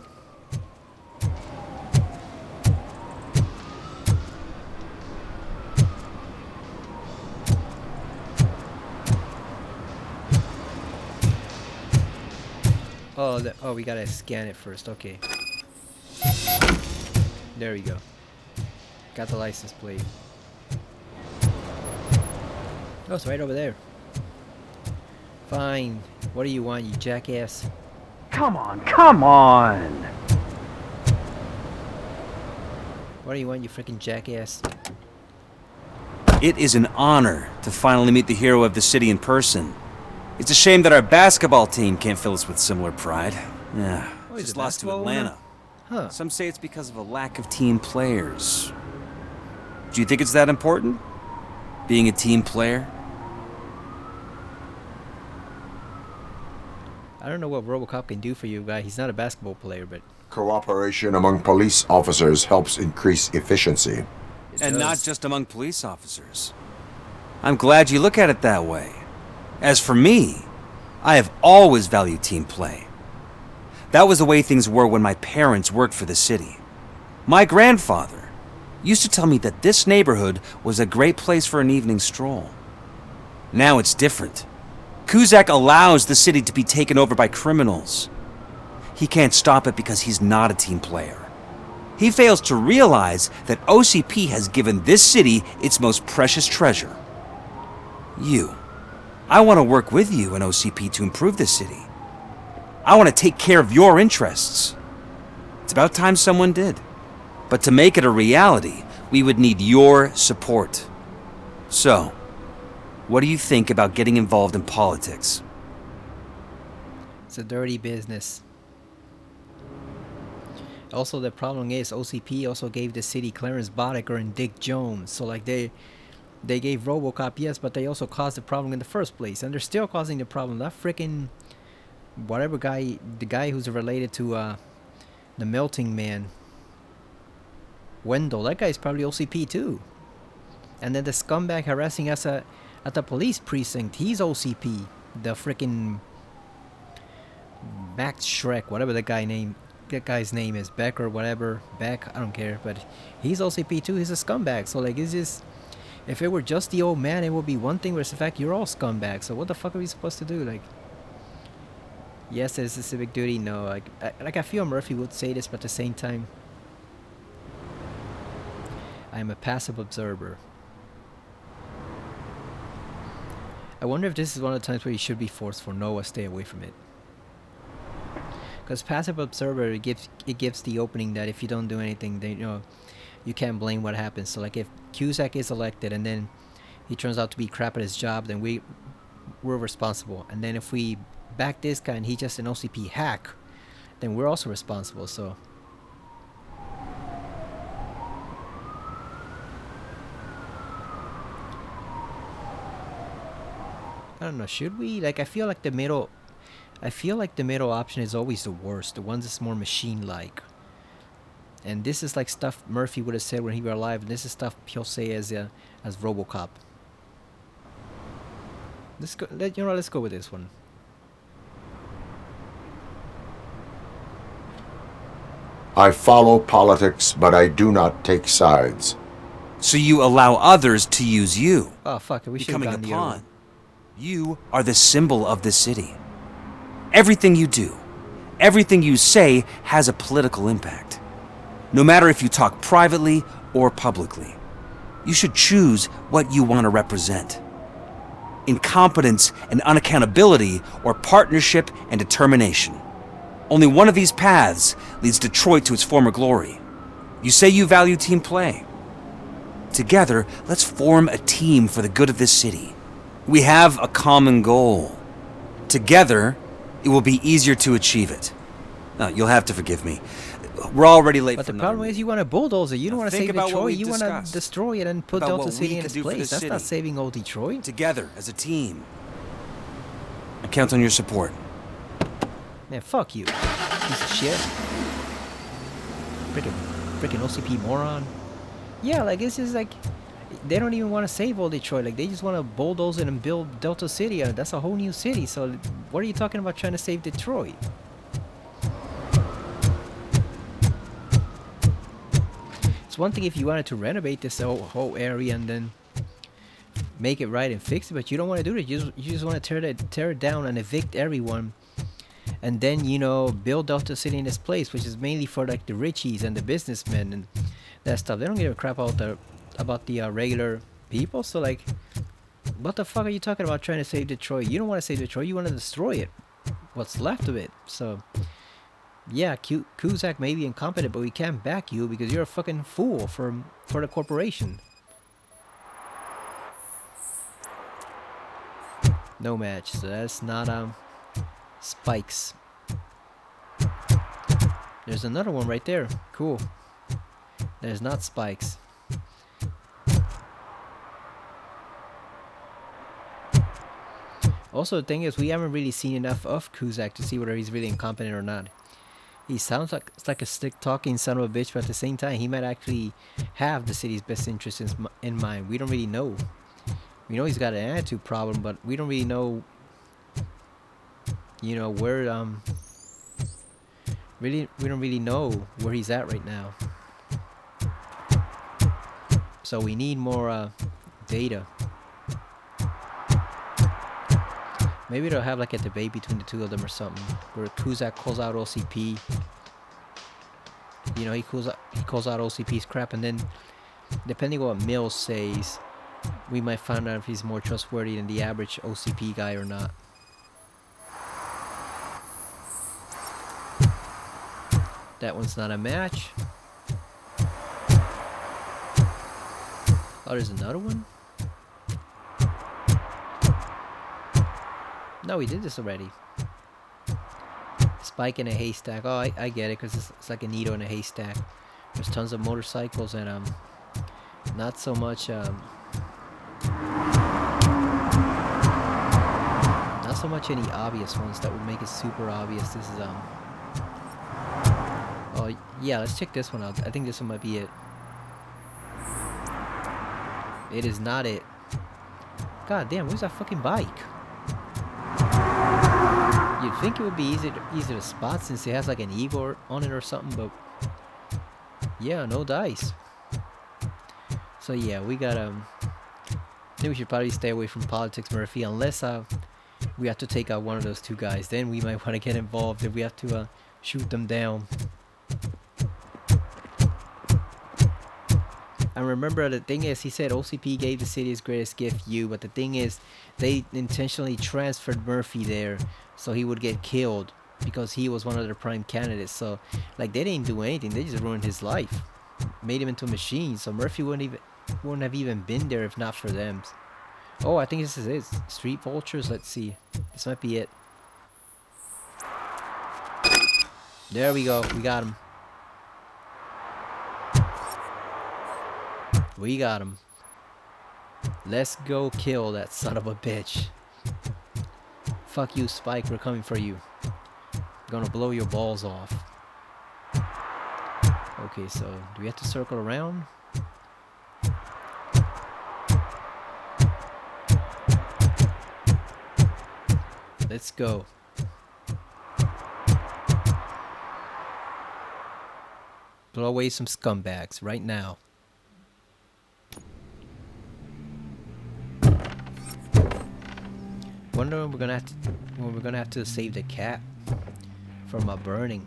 S1: Oh, we gotta scan it first. Okay. There we go. Got the license plate. Oh, it's right over there. Fine. What do you want, you jackass?
S8: Come on, come on!
S1: What do you want, you freaking jackass?
S9: It is an honor to finally meet the hero of the city in person. It's a shame that our basketball team can't fill us with similar pride. Yeah,
S1: Oh, he's
S9: just
S1: a
S9: lost to
S1: basketball
S9: Atlanta.
S1: Huh.
S9: Some say it's because of a lack of team players. Do you think it's that important? Being a team player?
S1: I don't know what RoboCop can do for you, guy. He's not a basketball player, but
S3: Cooperation among police officers helps increase efficiency.
S9: And not just among police officers. I'm glad you look at it that way. As for me, I have always valued team play. That was the way things were when my parents worked for the city. My grandfather used to tell me that this neighborhood was a great place for an evening stroll. Now it's different. Cusack allows the city to be taken over by criminals. He can't stop it because he's not a team player. He fails to realize that OCP has given this city its most precious treasure. You. I want to work with you and OCP to improve this city. I want to take care of your interests. It's about time someone did. But to make it a reality, we would need your support. So, what do you think about getting involved in politics?
S1: it's a dirty business. Also, the problem is OCP also gave the city Clarence Boddicker and Dick Jones. So, like, they gave RoboCop, yes, but they also caused the problem in the first place. And they're still causing the problem. That freaking whatever guy, the guy who's related to the Melting Man, Wendell, that guy's probably OCP too. And then the scumbag harassing us at the police precinct, he's OCP. The freaking Max Shrek, whatever that guy's name is, Beck or whatever, Beck, I don't care, but he's OCP too. He's a scumbag. So like, it's just, if it were just the old man, it would be one thing, but it's the fact you're all scumbags. So what the fuck are we supposed to do? Like, yes, it's a civic duty. No, I feel Murphy would say this, but at the same time, I am a passive observer. I wonder if this is one of the times where you should be forceful. Noah, stay away from it. Because passive observer, it gives the opening that if you don't do anything, then you can't blame what happens. So like if Cusack is elected and then he turns out to be crap at his job, then we're responsible. And then if we back this guy and he's just an OCP hack, then we're also responsible. So I don't know, should we? Like, I feel like the middle option is always the worst. The one that's more machine-like. And this is like stuff Murphy would have said when he were alive. And this is stuff he'll say as RoboCop. Let's go. Let's go with this one.
S3: I follow politics, but I do not take sides.
S9: So you allow others to use you.
S1: Oh fuck it, we should have
S9: becoming
S1: gone
S9: a
S1: the other
S9: pawn.
S1: one.
S9: You are the symbol of the city. Everything you do, everything you say has a political impact. No matter if you talk privately or publicly. You should choose what you want to represent. Incompetence and unaccountability, or partnership and determination. Only one of these paths leads Detroit to its former glory. You say you value team play. Together, let's form a team for the good of this city. We have a common goal. Together, it will be easier to achieve it. You'll have to forgive me. We're already late.
S1: But the problem is you want to bulldoze it. You don't want to save Detroit. You want to destroy it and put Delta City in its place. That's not saving old Detroit.
S9: Together, as a team. I count on your support.
S1: Man, fuck you. Piece of shit. Freaking OCP moron. Yeah, like, it's just like, they don't even want to save old Detroit. Like, they just want to bulldoze it and build Delta City. That's a whole new city. So what are you talking about trying to save Detroit? It's one thing if you wanted to renovate this whole area and then make it right and fix it, but you don't want to do it. You just want to tear it down and evict everyone, and then build Delta City in this place, which is mainly for like the richies and the businessmen and that stuff. They don't give a crap about the regular people. So like, what the fuck are you talking about trying to save Detroit? You don't want to save Detroit. You want to destroy it. What's left of it. So yeah, Cusack may be incompetent, but we can't back you because you're a fucking fool for the corporation. No match. So that's not Spikes. There's another one right there. Cool. There's not Spikes. Also, the thing is, we haven't really seen enough of Cusack to see whether he's really incompetent or not. He sounds like a stick-talking son of a bitch, but at the same time, he might actually have the city's best interests in mind. We don't really know. We know he's got an attitude problem, but we don't really know, where, we don't really know where he's at right now. So we need more data. Maybe they'll have like a debate between the two of them or something, where Cusack calls out OCP. He calls out OCP's crap, and then depending on what Mills says, we might find out if he's more trustworthy than the average OCP guy or not. That one's not a match. Oh, there's another one? No, we did this already. Spike in a haystack. Oh, I get it, because it's like a needle in a haystack. There's tons of motorcycles and not so much any obvious ones that would make it super obvious. This is oh yeah, let's check this one out. I think this one might be it. It is not it. God damn, where's that fucking bike? You'd think it would be easy to spot since it has like an eagle on it or something, but yeah, no dice. So yeah, we gotta. I think we should probably stay away from politics, Murphy, unless we have to take out one of those two guys. Then we might want to get involved if we have to shoot them down. And remember, the thing is, he said OCP gave the city his greatest gift, you. But the thing is, they intentionally transferred Murphy there so he would get killed because he was one of their prime candidates. So, like, they didn't do anything. They just ruined his life, made him into a machine. So Murphy wouldn't have even been there if not for them. Oh, I think this is it. Street vultures. Let's see. This might be it. There we go. We got him. We got him. Let's go kill that son of a bitch. Fuck you, Spike. We're coming for you. Gonna blow your balls off. Okay, so do we have to circle around? Let's go. Blow away some scumbags right now. Wonder when we're gonna have to save the cat from a burning.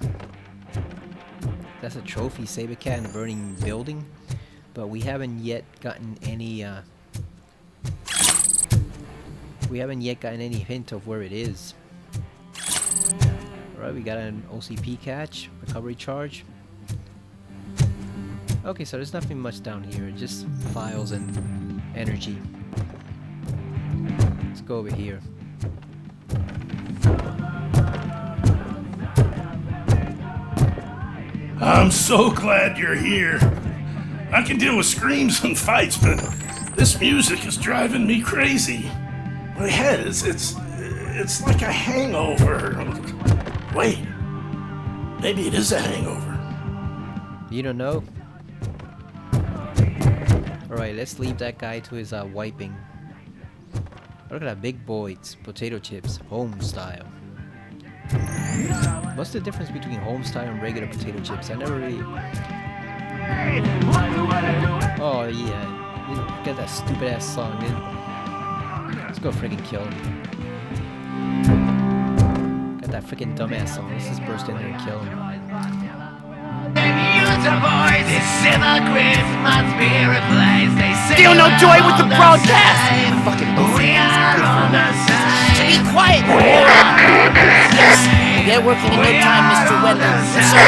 S1: That's a trophy, save a cat in a burning building, but we haven't yet gotten any. We haven't yet gotten any hint of where it is. All right, we got an OCP catch, recovery charge. Okay, so there's nothing much down here, just files and energy. Let's go over here.
S10: I'm so glad you're here. I can deal with screams and fights, but this music is driving me crazy. My head is, it's like a hangover. Wait, maybe it is a hangover.
S1: You don't know? Alright, let's leave that guy to his wiping. Look at that, big boys, potato chips, home style. What's the difference between home style and regular potato chips? I never really... Oh yeah, get that stupid ass song, dude. Let's go freaking kill him. Got that freaking dumbass song. Let's just burst in there and kill him.
S11: Feel no joy with the broadcast! Be quiet! Yes! Get working in no time, Mr. Wendell. Sir!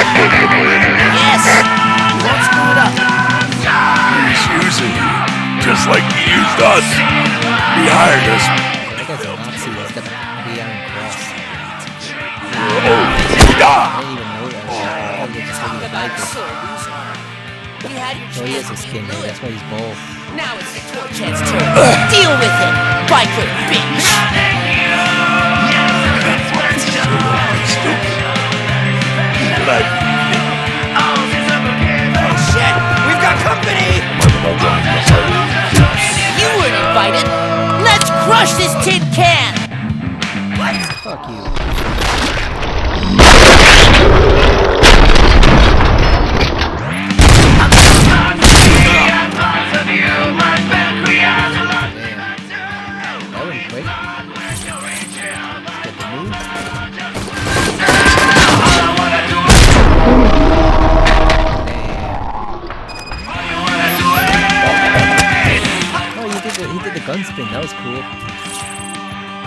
S11: Yes! You won't screw it up.
S10: He's using you, just like he used us. He hired us.
S1: That guy's a Nazi. He's got the iron cross. I didn't even know that. I thought he was just having a biker. Oh, he has a skin there. That's why he's bald.
S11: Now it's the torch head's turn. Deal with him, biker bitch!
S10: Oh shit! We've got company!
S11: You weren't invited! Let's crush this tin can! What?
S1: Fuck you. Gun spin, that was cool.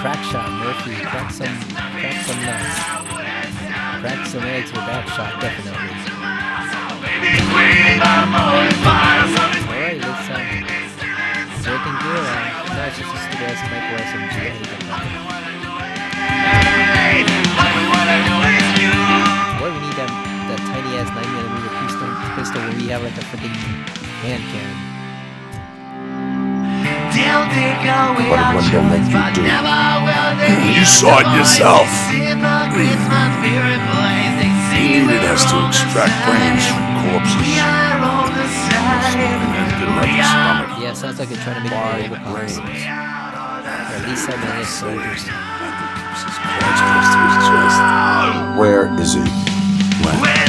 S1: Crack shot, Murphy. Crack some nuts. Crack some eggs with that shot, definitely. Alright, let's it's working good. No, it's just a stupid ass micro SMG. I hate that. Boy, we need that tiny ass 9mm pistol where we have like a freaking hand cannon.
S10: What did Wendell make you do? You saw it yourself. He needed us to extract brains from corpses.
S1: Yeah, sounds like they're trying to make more RoboCops. at least 7 minutes soldiers.
S3: Where is he?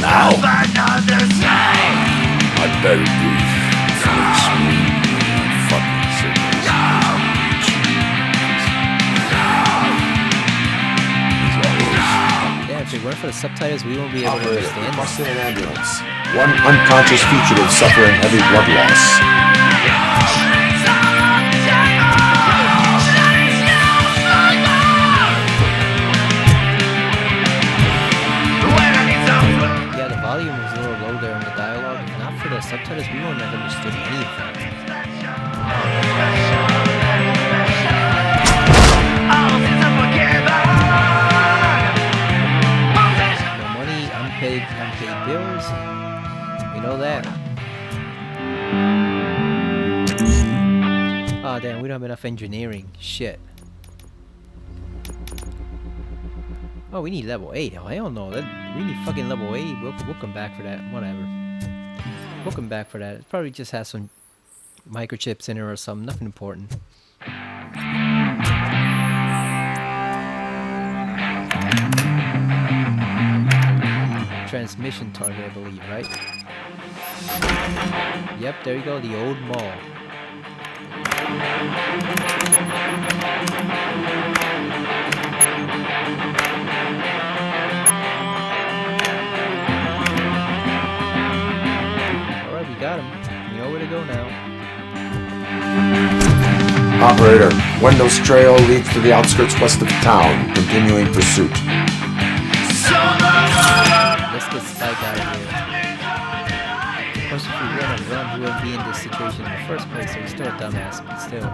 S2: Now?
S3: I better be.
S1: Yeah, if it weren't for the subtitles, we won't be able to understand
S3: Bust
S1: this.
S3: in an ambulance. One unconscious fugitive suffering heavy blood loss.
S1: Yeah, the volume was a little low there in the dialogue. If not for the subtitles, we wouldn't have understood any of that. No money, unpaid bills. We know that. Oh damn, we don't have enough engineering. Shit. Oh, we need level 8. Oh, hell no. We need fucking level 8. We'll come back for that. Whatever. We'll come back for that. It probably just has some microchips in it or something. Nothing important. Transmission target, I believe, right? Yep, there you go. The old mall. Alright, we got him. You know where to go now.
S3: Operator, Wendell's trail leads to the outskirts west of town, continuing pursuit.
S1: Let's get Spike out of here. Of course, if we run and run, we wouldn't be in this situation in the first place, so he's still a dumbass, but still.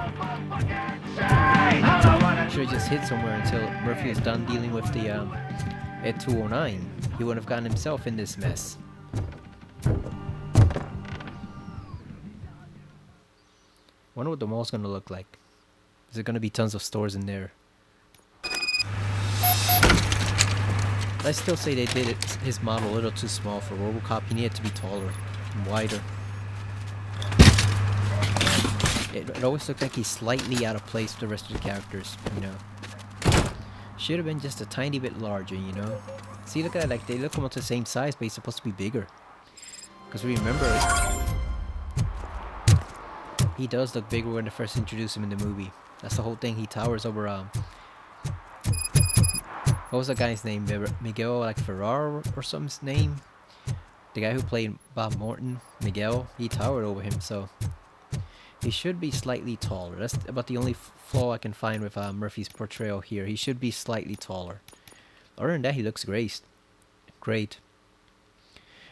S1: Should have just hid somewhere until Murphy was done dealing with the, at 209. He wouldn't have gotten himself in this mess. Wonder what the mall's gonna look like. Is there gonna be tons of stores in there? I still say they did his model a little too small for RoboCop. He needed to be taller and wider. It always looked like he's slightly out of place with the rest of the characters, you know. Should have been just a tiny bit larger, you know. See, look at it, like they look almost the same size, but he's supposed to be bigger. Because remember, he does look bigger when they first introduce him in the movie. That's the whole thing. He towers over what was that guy's name? Miguel, like Ferrar or something's name? The guy who played Bob Morton, Miguel, he towered over him, so he should be slightly taller. That's about the only flaw I can find with Murphy's portrayal here. He should be slightly taller. Other than that, he looks great. Great.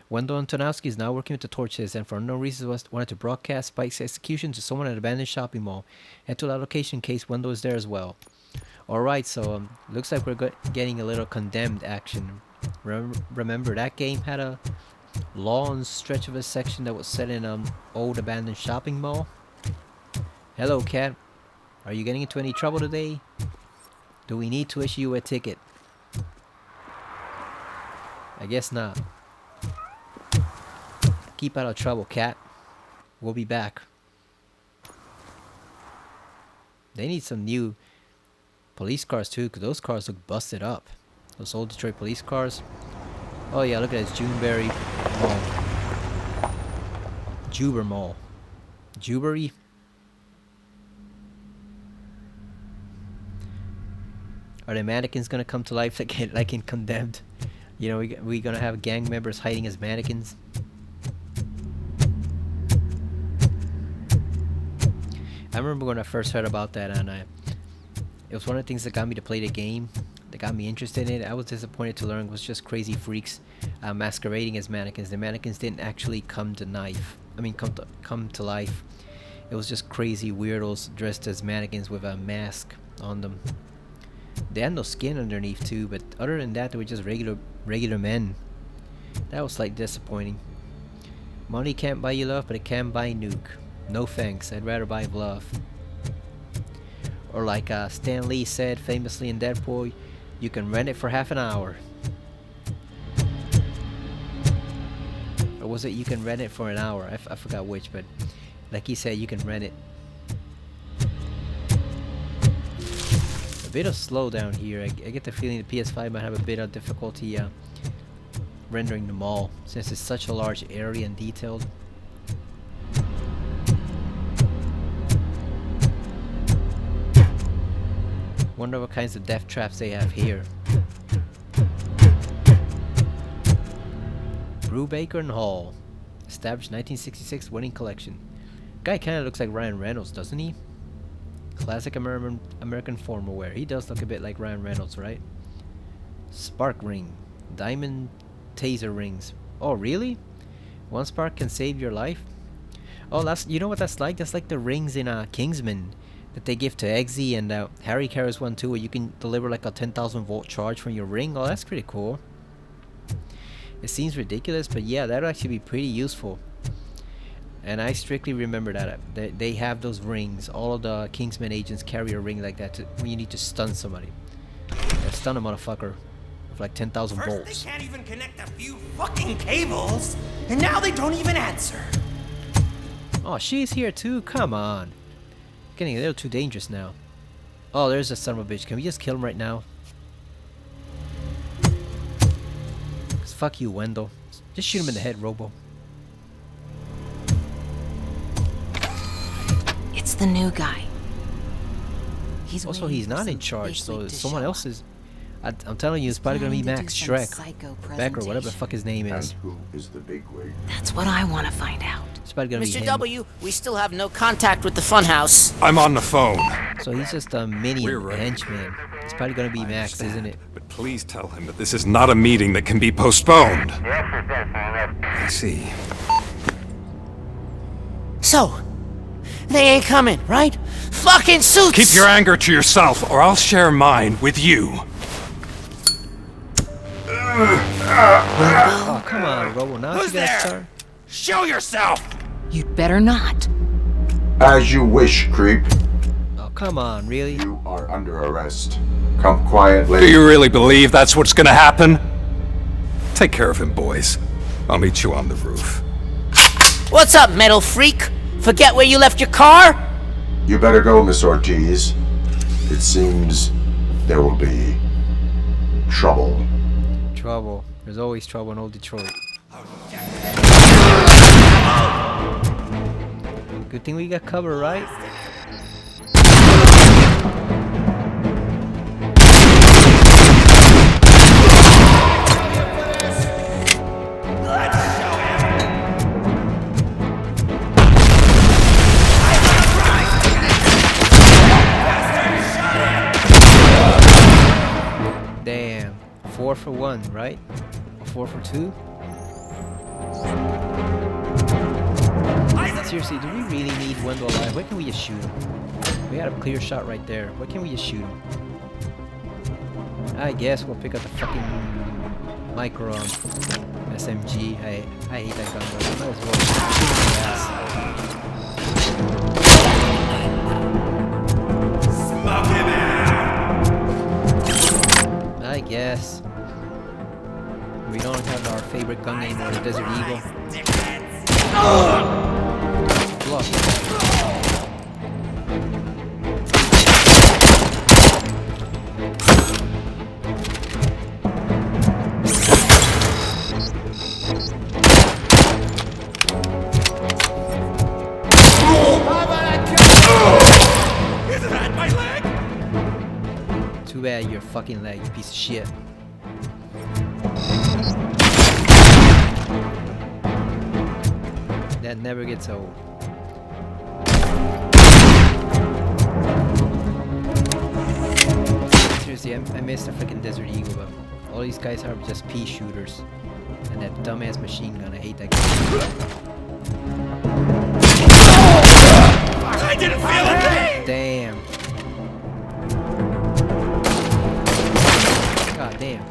S1: Wendell Antonowsky is now working with the Torches, and for no reason wanted to broadcast Spike's execution to someone at an abandoned shopping mall. Head to that location in case Wendell is there as well. Alright, so looks like we're getting a little Condemned action. Remember, that game had a long stretch of a section that was set in an old abandoned shopping mall? Hello, cat. Are you getting into any trouble today? Do we need to issue you a ticket? I guess not. Keep out of trouble, cat. We'll be back. They need some new police cars too, because those cars look busted up. Those old Detroit police cars. Oh yeah, look at this Juneberry Mall. Juber Mall. Jubery? Are the mannequins gonna come to life like in Condemned? You know, we gonna have gang members hiding as mannequins? I remember when I first heard about that, and it was one of the things that got me to play the game, that got me interested in it. I was disappointed to learn it was just crazy freaks masquerading as mannequins. The mannequins didn't actually come to life. It was just crazy weirdos dressed as mannequins with a mask on them. They had no skin underneath too, but other than that, they were just regular men. That was slightly disappointing. Money can't buy you love, but it can buy nuke. No thanks, I'd rather buy love. Or like Stan Lee said famously in Deadpool, you can rent it for half an hour. Or was it you can rent it for an hour? I forgot which, but like he said, you can rent it. bit of slowdown here. I get the feeling the PS5 might have a bit of difficulty rendering them all, since it's such a large area and detailed. Wonder what kinds of death traps they have here. Brubaker and Hall. Established 1966 winning collection. Guy kinda looks like Ryan Reynolds, doesn't he? Classic American formal wear. He does look a bit like Ryan Reynolds, right? Spark ring. Diamond taser rings. Oh, really? One spark can save your life? Oh, that's, you know what that's like? That's like the rings in Kingsman that they give to Eggsy, and Harry carries one too, where you can deliver like a 10,000 volt charge from your ring. Oh, that's pretty cool. It seems ridiculous, but yeah, that'll actually be pretty useful. And I strictly remember that they have those rings. All of the Kingsman agents carry a ring like that when you need to stun somebody. Yeah, stun a motherfucker with like 10,000 volts.
S12: First they can't even connect a few fucking cables, and now they don't even answer.
S1: Oh, she's here too? Come on. Getting a little too dangerous now. Oh, there's a son of a bitch. Can we just kill him right now? 'Cause fuck you, Wendell. Just shoot him in the head, Robo.
S13: It's the new guy.
S1: Also, he's not in charge, so someone else is. I'm telling you, it's probably gonna be Max Shrek, Beck, or whatever the fuck his name is.
S3: And who is the bigwig?
S13: That's what I want to find out.
S1: It's probably gonna be
S11: Mr.
S1: him.
S11: W, we still have no contact with the funhouse.
S8: I'm on the phone.
S1: So he's just a minion henchman. It's probably gonna be Max, isn't it?
S8: But please tell him that this is not a meeting that can be postponed. I see.
S11: So, they ain't coming, right? Fucking suits!
S8: Keep your anger to yourself, or I'll share mine with you.
S1: Oh, come on, Robo. Now you gotta start.
S12: Show yourself!
S13: You'd better not.
S3: As you wish, creep.
S1: Oh, come on, really?
S3: You are under arrest. Come quietly.
S8: Do you really believe that's what's gonna happen? Take care of him, boys. I'll meet you on the roof.
S11: What's up, metal freak? Forget where you left your car?
S3: You better go, Miss Ortiz. It seems there will be trouble.
S1: Trouble. There's always trouble in old Detroit. Good thing we got cover, right? Damn. 4 for 1, right? Or 4 for 2? Seriously, do we really need Wendell alive? Where can we just shoot him? We had a clear shot right there. Where can we just shoot him? I guess we'll pick up the fucking micro SMG. I hate that gun, but I might as well shoot his ass.
S12: Smoke him out!
S1: I guess. We don't have our favorite gun anymore, the Desert Eagle. Block.
S12: Isn't that my leg?
S1: Too bad you're a fucking leg, you piece of shit. That never gets old. Seriously, I missed the freaking Desert Eagle, but all these guys are just pea shooters. And that dumbass machine gun, I hate that gun.
S12: I didn't feel it!
S1: Damn. God damn.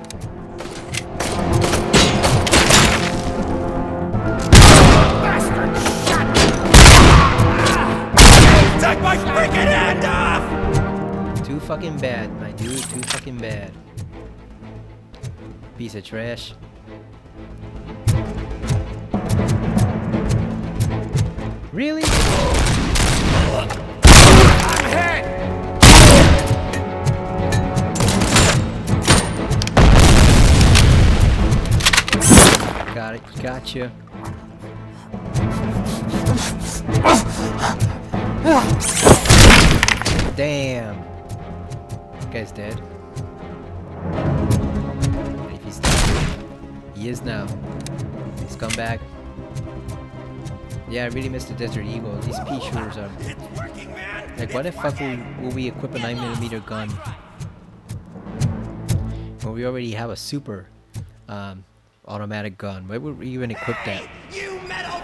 S12: Take my freaking hand off!
S1: Too fucking bad, my dude. Too fucking bad. Piece of trash. Really?
S12: I'm hit!
S1: Got it. Gotcha. Damn. That guy's dead. And if he's dead, he is now. Scumbag. Yeah, I really missed the Desert Eagle. These pea shooters are... Like, why the fuck will we equip a 9mm gun when we already have a super automatic gun? Why would we even equip that?
S12: You metal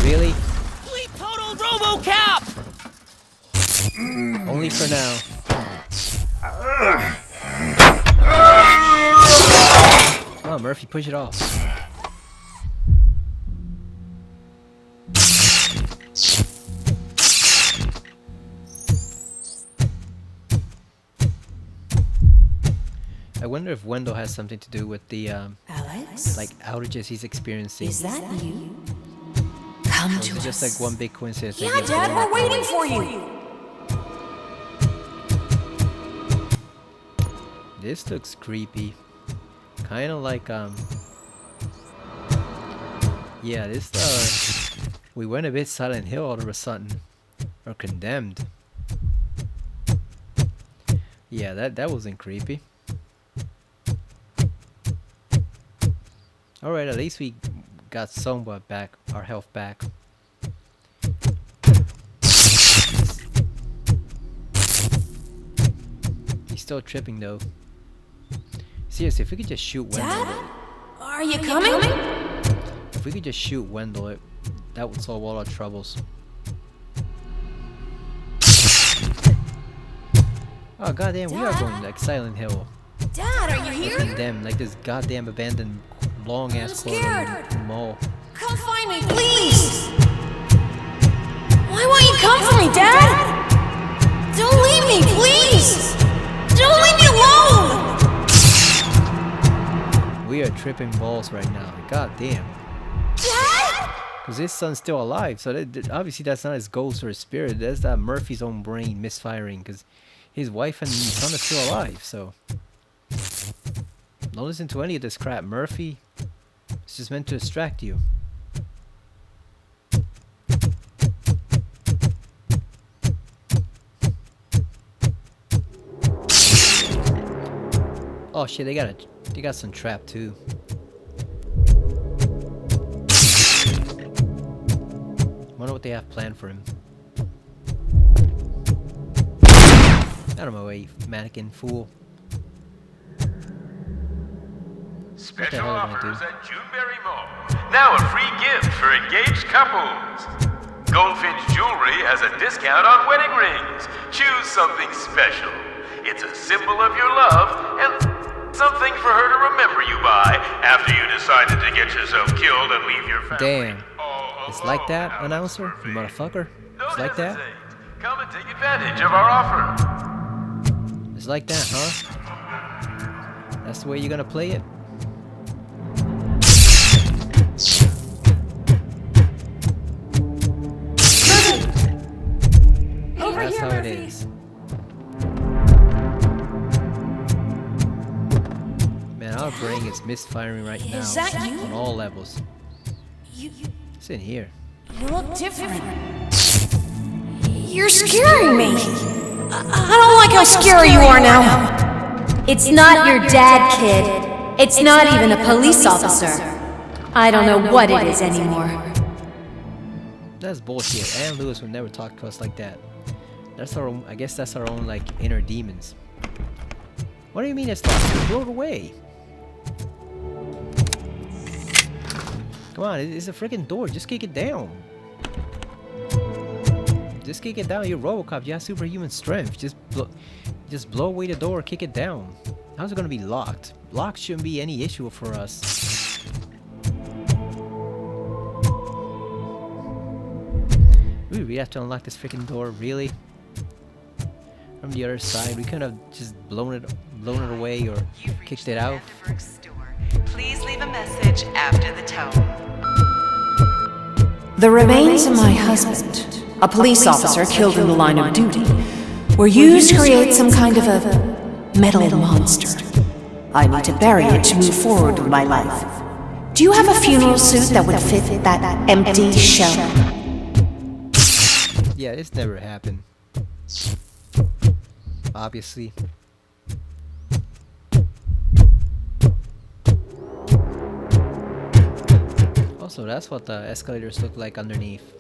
S1: Really?
S11: Complete total RoboCop!
S1: Only for now. Oh, Murphy, push it off. I wonder if Wendell has something to do with the
S13: Alex?
S1: like outages he's experiencing.
S13: Is that you? Come
S1: Or is
S13: to
S1: it just
S13: us.
S1: like one big coincidence?
S13: Yeah, Dad, we're waiting for you.
S1: This looks creepy. Kind of like yeah, this we went a bit Silent Hill all of a sudden, or Condemned. Yeah, that wasn't creepy. All right, at least we got somewhat back, our health back. He's still tripping though. Seriously, if we could just shoot Wendell.
S13: Dad? Are you coming?
S1: If we could just shoot Wendell, that would solve all our troubles. Oh goddamn, we are going like Silent Hill.
S13: Dad, are you here?
S1: Condemned, like this goddamn abandoned long ass corridor mall.
S13: Come find me, please! Why won't you come for me, Dad? Don't leave me, please! Don't leave me alone!
S1: We are tripping balls right now. God damn.
S13: Dad?
S1: Because his son's still alive, so obviously that's not his ghost or his spirit. That's that Murphy's own brain misfiring. Because his wife and son are still alive. So don't listen to any of this crap, Murphy. It's just meant to distract you. Oh shit, they got some trap too. Wonder what they have planned for him. Out of my way, you mannequin fool.
S14: Special offers at Juneberry Mall. Now a free gift for engaged couples. Goldfinch Jewelry has a discount on wedding rings. Choose something special. It's a symbol of your love and something for her to remember you by after you decided to get yourself killed and leave your family.
S1: Damn. It's like that, announcer? You motherfucker? It's like that?
S14: Come and take advantage of our offer.
S1: It's like that, huh? That's the way you're gonna play it? That's how it is. Man, our brain is misfiring right now on all levels. It's in here.
S13: You look different. You're scaring me. I don't like how scary you are now.
S15: It's not your dad, kid. It's not even a police officer. I don't know what it is anymore.
S1: That's bullshit. Ann Lewis would never talk to us like that. That's our own, I guess that's our own, like, inner demons. What do you mean it's locked? Throw it away. Come on, it's a freaking door. Just kick it down. Just kick it down. You're RoboCop. You have superhuman strength. Just blow away the door. Kick it down. How's it gonna be locked? Locked shouldn't be any issue for us. We have to unlock this freaking door, really? From the other side, we could have just blown it away or kicked it out.
S16: Please leave a message after the tone.
S15: The remains of my husband, a police officer killed in the line of duty, were used to create some kind of a metal monster.
S17: I need to bury it to move forward with my life. Do you have a funeral suit that would fit that empty shell?
S1: Yeah, this never happened. Obviously. Also, that's what the escalators look like underneath.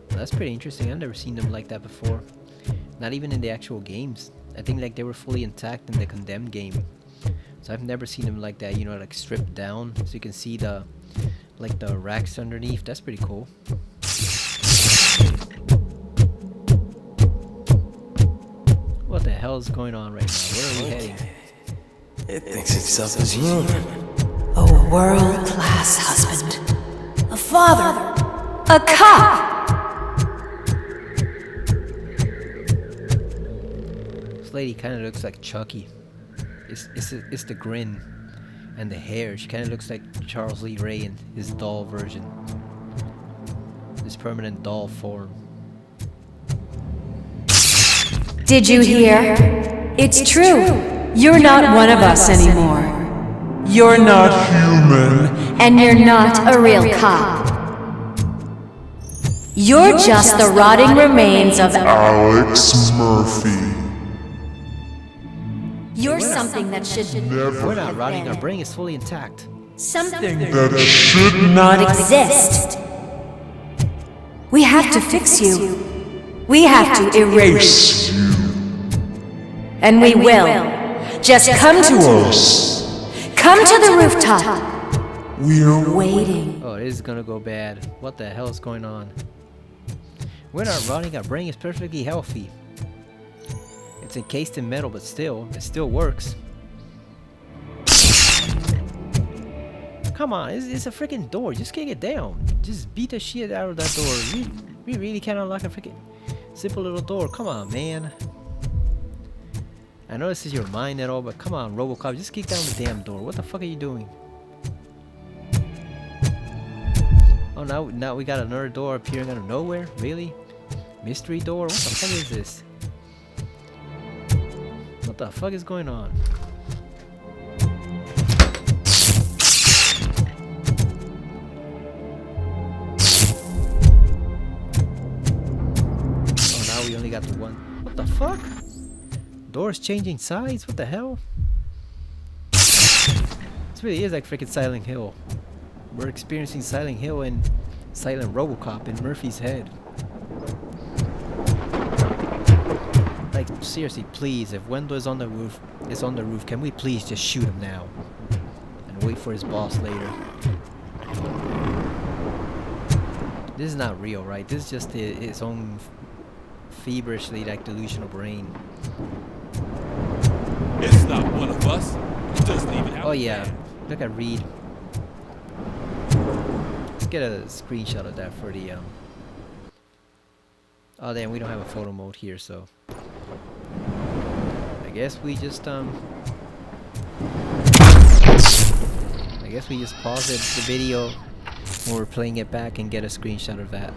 S1: Well, that's pretty interesting. I've never seen them like that before. Not even in the actual games. I think like they were fully intact in the Condemned game. So I've never seen them like that, you know, like stripped down. So you can see the racks underneath. That's pretty cool. What the hell is going on right now? Where are we heading?
S4: It thinks itself as human.
S17: A world-class husband.
S13: A father.
S15: A cop!
S1: This lady kind of looks like Chucky. It's the grin and the hair. She kind of looks like Charles Lee Ray in his doll version. His permanent doll form.
S15: Did you hear? It's true. You're not one of us anymore.
S8: You're not human.
S15: And you're not a real cop. You're just the rotting remains of
S8: Alex Murphy.
S15: You're something that should
S1: We're not rotting. Our brain is fully intact.
S15: Something
S8: that should not
S15: exist. We have to fix you. We have to erase you. And we will. Just come to us. Come to the rooftop.
S8: We're
S15: waiting.
S1: Oh, this is gonna go bad. What the hell is going on? We're not rotting. Our brain is perfectly healthy. It's encased in metal, but still, it still works. Come on, it's a freaking door. Just kick it down. Just beat the shit out of that door. We really can't unlock a freaking simple little door. Come on, man. I know this is your mind and all, but come on, RoboCop, just kick down the damn door. What the fuck are you doing? Oh, now we got another door appearing out of nowhere? Really? Mystery door? What the fuck is this? What the fuck is going on? Oh, now we only got the one. What the fuck? Doors changing sides? What the hell? This really is like freaking Silent Hill. We're experiencing Silent Hill and Silent RoboCop in Murphy's head. Like, seriously, please, if Wendell is on the roof, can we please just shoot him now? And wait for his boss later. This is not real, right? This is just his own feverishly, like, delusional brain.
S18: It's not one of us. It doesn't even have.
S1: Oh yeah, look at Reed. Let's get a screenshot of that for the Oh damn, we don't have a photo mode here, so I guess we just pause the video when we're playing it back and get a screenshot of that.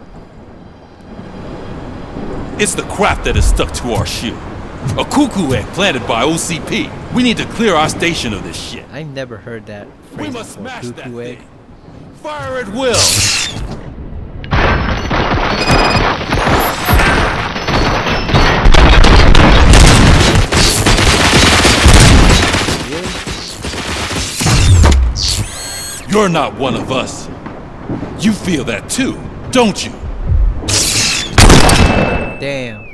S18: It's the crap that is stuck to our shoe. A cuckoo egg planted by OCP. We need to clear our station of this shit.
S1: I've never heard that phrase
S18: We must
S1: before.
S18: smash that
S1: Cuckoo egg.
S18: thing. Fire at will. You're not one of us. You feel that too, don't you?
S1: Damn.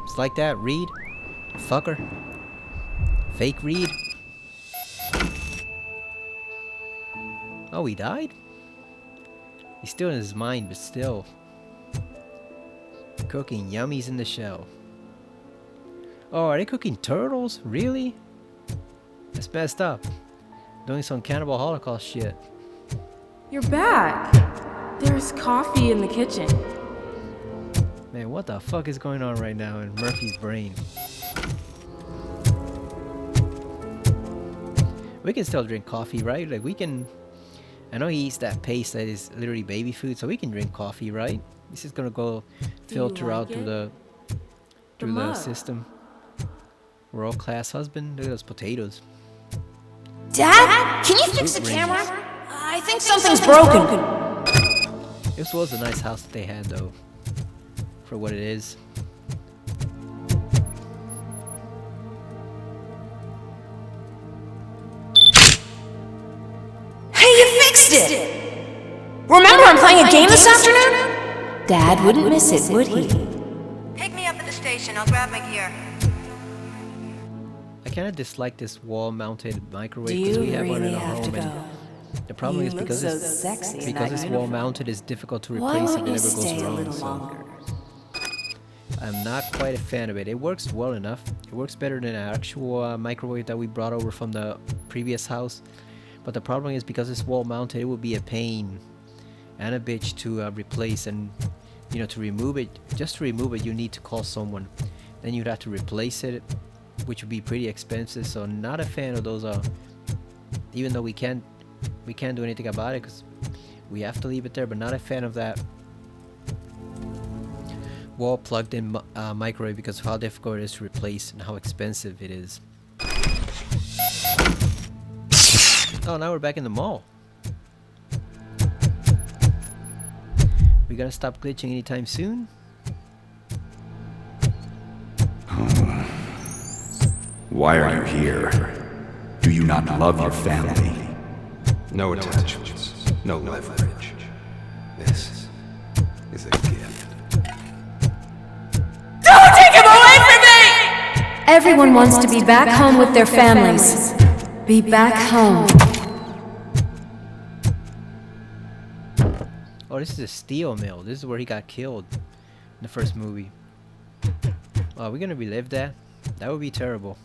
S1: It's like that, Reed. Fucker. Fake Reed. Oh, he died? He's still in his mind, but still. Cooking yummies in the shell. Oh, are they cooking turtles? Really? That's messed up. Doing some cannibal holocaust shit.
S19: You're back. There's coffee in the kitchen.
S1: Man, what the fuck is going on right now in Murphy's brain? We can still drink coffee, right? Like we can... I know he eats that paste that is literally baby food, so we can drink coffee, right? This is gonna go filter out through the system. World class husband. Look at those potatoes.
S13: Dad? Can you fix the camera? I think something's broken.
S1: This was a nice house that they had, though, for what it is.
S13: Hey, you fixed it! Remember I'm playing a game this afternoon?
S17: Dad wouldn't miss it, would he?
S20: Pick me up at the station. I'll grab my gear.
S1: I kind of dislike this wall-mounted microwave
S17: Do
S1: because
S17: you
S1: we have one in
S17: really
S1: our
S17: have to
S1: home.
S17: go?
S1: And the problem is
S17: You look
S1: because
S17: so sexy in that
S1: it's
S17: uniform.
S1: wall-mounted, it's difficult to
S17: Why
S1: replace if
S17: won't
S1: it
S17: you
S1: ever goes
S17: stay a
S1: wrong.
S17: little
S1: So
S17: longer?
S1: I'm not quite a fan of it. It works well enough. It works better than an actual microwave that we brought over from the previous house. But the problem is because it's wall-mounted, it would be a pain and a bitch to replace, and you know, to remove it. Just to remove it, you need to call someone. Then you'd have to replace it, which would be pretty expensive. So not a fan of those. Even though we can't do anything about it because we have to leave it there. But not a fan of that wall plugged-in microwave because of how difficult it is to replace and how expensive it is. Oh, now we're back in the mall. We gonna stop glitching anytime soon?
S21: Why are you here? Do you not love your family?
S8: No attachments, no leverage. This is a gift.
S13: Don't take him away from me!
S15: Everyone wants to be back home with their families. Be back home.
S1: Oh, this is a steel mill. This is where he got killed in the first movie. Oh, are we gonna relive that? That would be terrible.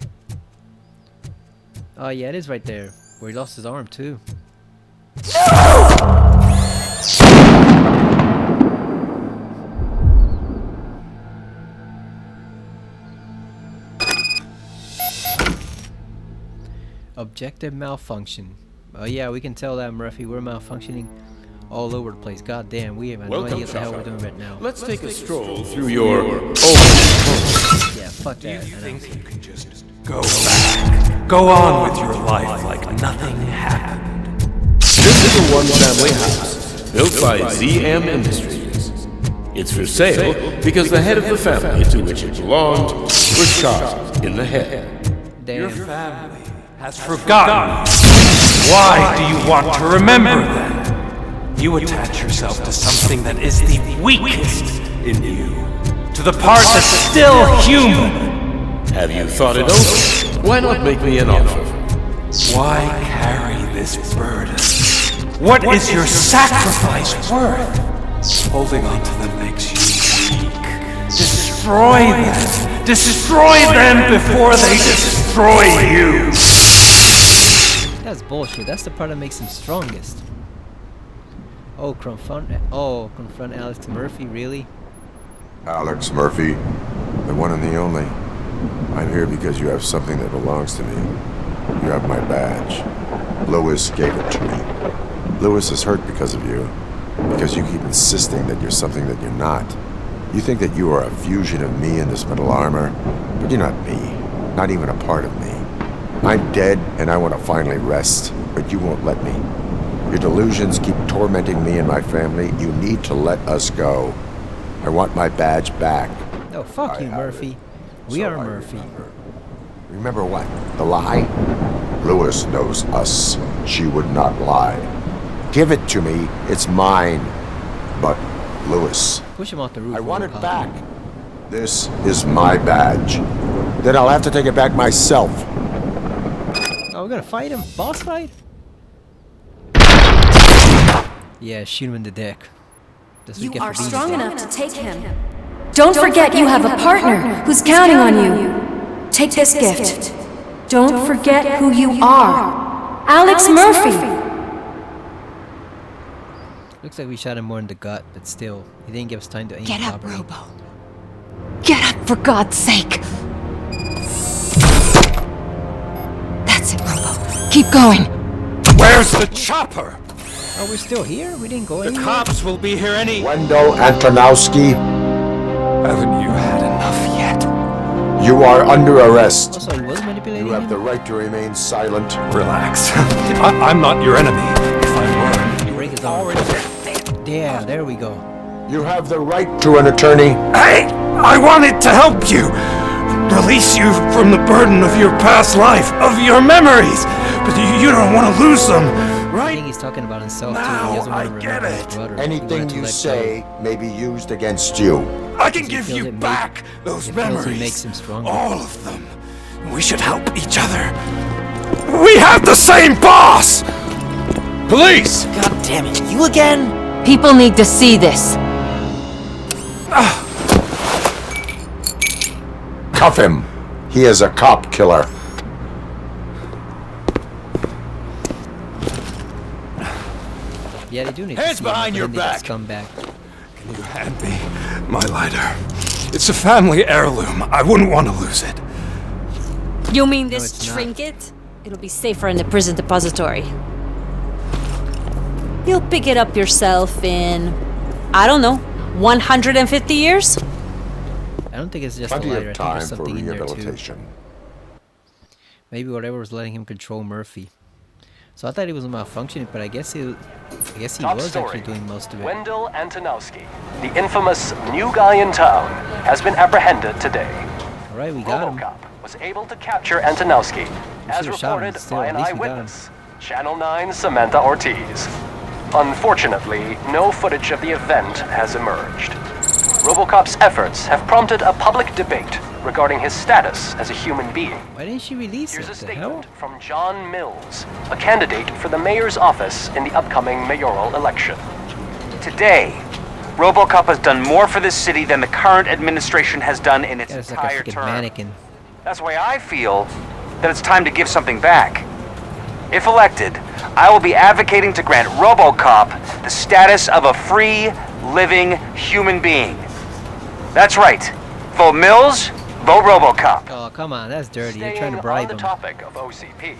S1: Oh yeah, it is right there, where he lost his arm too. Objective malfunction. Oh yeah, we can tell that, Murphy. We're malfunctioning all over the place. God damn, we have no idea what the hell we're doing right now.
S14: Let's take a stroll through your...
S1: Yeah, fuck that.
S8: You think you can just go back? Go on with your life like nothing happened.
S14: This is a one-family house, built by ZM Industries. It's for sale because the head of the family to which it belonged was shot in the head.
S1: Damn.
S8: Your family has forgotten. Why do you want to remember them? You attach yourself to something that is the weakest in you, to the part that's still human.
S14: Have you thought it over? Why not make me an offer?
S8: Why carry this burden? What is your sacrifice worth? Holding on to them makes you weak. Destroy them! Destroy them before they destroy you!
S1: That's bullshit. That's the part that makes him strongest. Oh, confront Alex Murphy, really?
S3: Alex Murphy, the one and the only. I'm here because you have something that belongs to me. You have my badge. Lewis gave it to me. Lewis is hurt because of you. Because you keep insisting that you're something that you're not. You think that you are a fusion of me in this metal armor, but you're not me. Not even a part of me. I'm dead and I want to finally rest, but you won't let me. Your delusions keep tormenting me and my family. You need to let us go. I want my badge back.
S1: No, fuck you, Murphy. We are Murphy.
S3: Remember what? The lie? Lewis knows us. She would not lie. Give it to me. It's mine. But, Lewis,
S1: push him off the roof.
S3: I want it back. This is my badge. Then I'll have to take it back myself.
S1: Oh, we're gonna fight him? Boss fight? Yeah, shoot him in the dick.
S15: You are strong enough to take him. Don't forget you have a partner who's counting on you. Take this gift. Don't forget who you are. Alex Murphy.
S1: Looks like we shot him more in the gut, but still, he didn't give us time to aim
S17: Get up,
S1: properly.
S17: Robo. Get up, for God's sake. That's it, Robo. Keep going.
S8: Where's the chopper?
S1: Oh, we're still here? We didn't go
S8: The
S1: anywhere?
S8: cops will be here any...
S3: Wendell Antonowsky.
S8: Haven't you had enough yet?
S3: You are under arrest.
S1: Also, he was manipulating
S3: You have
S1: him?
S3: the right to remain silent.
S8: Relax. I'm not your enemy. If I were,
S1: You break his arm. Yeah, there we go.
S3: You have the right to an attorney.
S8: Hey! I wanted to help you! Release you from the burden of your past life, of your memories! But you don't want to lose them,
S1: I
S8: right?
S1: think he's talking about himself too.
S3: Now
S1: He doesn't want to
S3: I get
S1: remember his
S3: it.
S1: brother. He
S3: Anything
S1: wanted to
S3: you
S1: let
S3: say may be used against you.
S8: I can
S1: He
S8: give
S1: feels
S8: you
S1: it
S8: back those
S1: It feels
S8: memories.
S1: he makes him stronger.
S8: All of them. We should help each other. We have the same boss! Police!
S11: God damn it, you again?
S15: People need to see this.
S3: Cuff him. He is a cop killer.
S1: Yeah, they do need
S7: Hands
S1: to see him,
S7: behind
S1: but
S7: your
S1: then they
S7: back.
S1: just come back.
S8: Can you hand me my lighter? It's a family heirloom. I wouldn't want to lose it.
S15: You mean this
S1: it's not.
S15: trinket? It'll be safer in the prison depository. You'll pick it up yourself in, I don't know, 150 years?
S1: I don't think it's just
S3: Plenty
S1: a lighter.
S3: of
S1: I think
S3: time
S1: there's
S3: for
S1: something in there too.
S3: rehabilitation.
S1: Maybe whatever was letting him control Murphy. So I thought he was malfunctioning, but I guess he
S5: Top
S1: was
S5: story.
S1: actually doing most of it.
S5: Wendell Antonowsky, the infamous new guy in town, has been apprehended today.
S1: All right, we got him.
S5: RoboCop was able to capture Antonowsky, as
S1: should've shot him,
S5: reported
S1: still,
S5: by
S1: at
S5: an
S1: least we got him.
S5: eyewitness, Channel 9's Samantha Ortiz. Unfortunately, no footage of the event has emerged. RoboCop's efforts have prompted a public debate regarding his status as a human being.
S1: Why didn't she release
S5: Here's
S1: it?
S5: a
S1: The hell?
S5: statement from John Mills, a candidate for the mayor's office in the upcoming mayoral election.
S9: Today, RoboCop has done more for this city than the current administration has done in its
S1: Yeah, it's like a
S9: entire
S1: freaking
S9: term.
S1: mannequin.
S9: That's why I feel that it's time to give something back. If elected, I will be advocating to grant RoboCop the status of a free, living human being. That's right. Vote Mills, vote RoboCop.
S1: Oh, come on, that's dirty. You're trying
S5: Staying
S1: to bribe
S5: on
S1: him.
S5: the topic of OCP,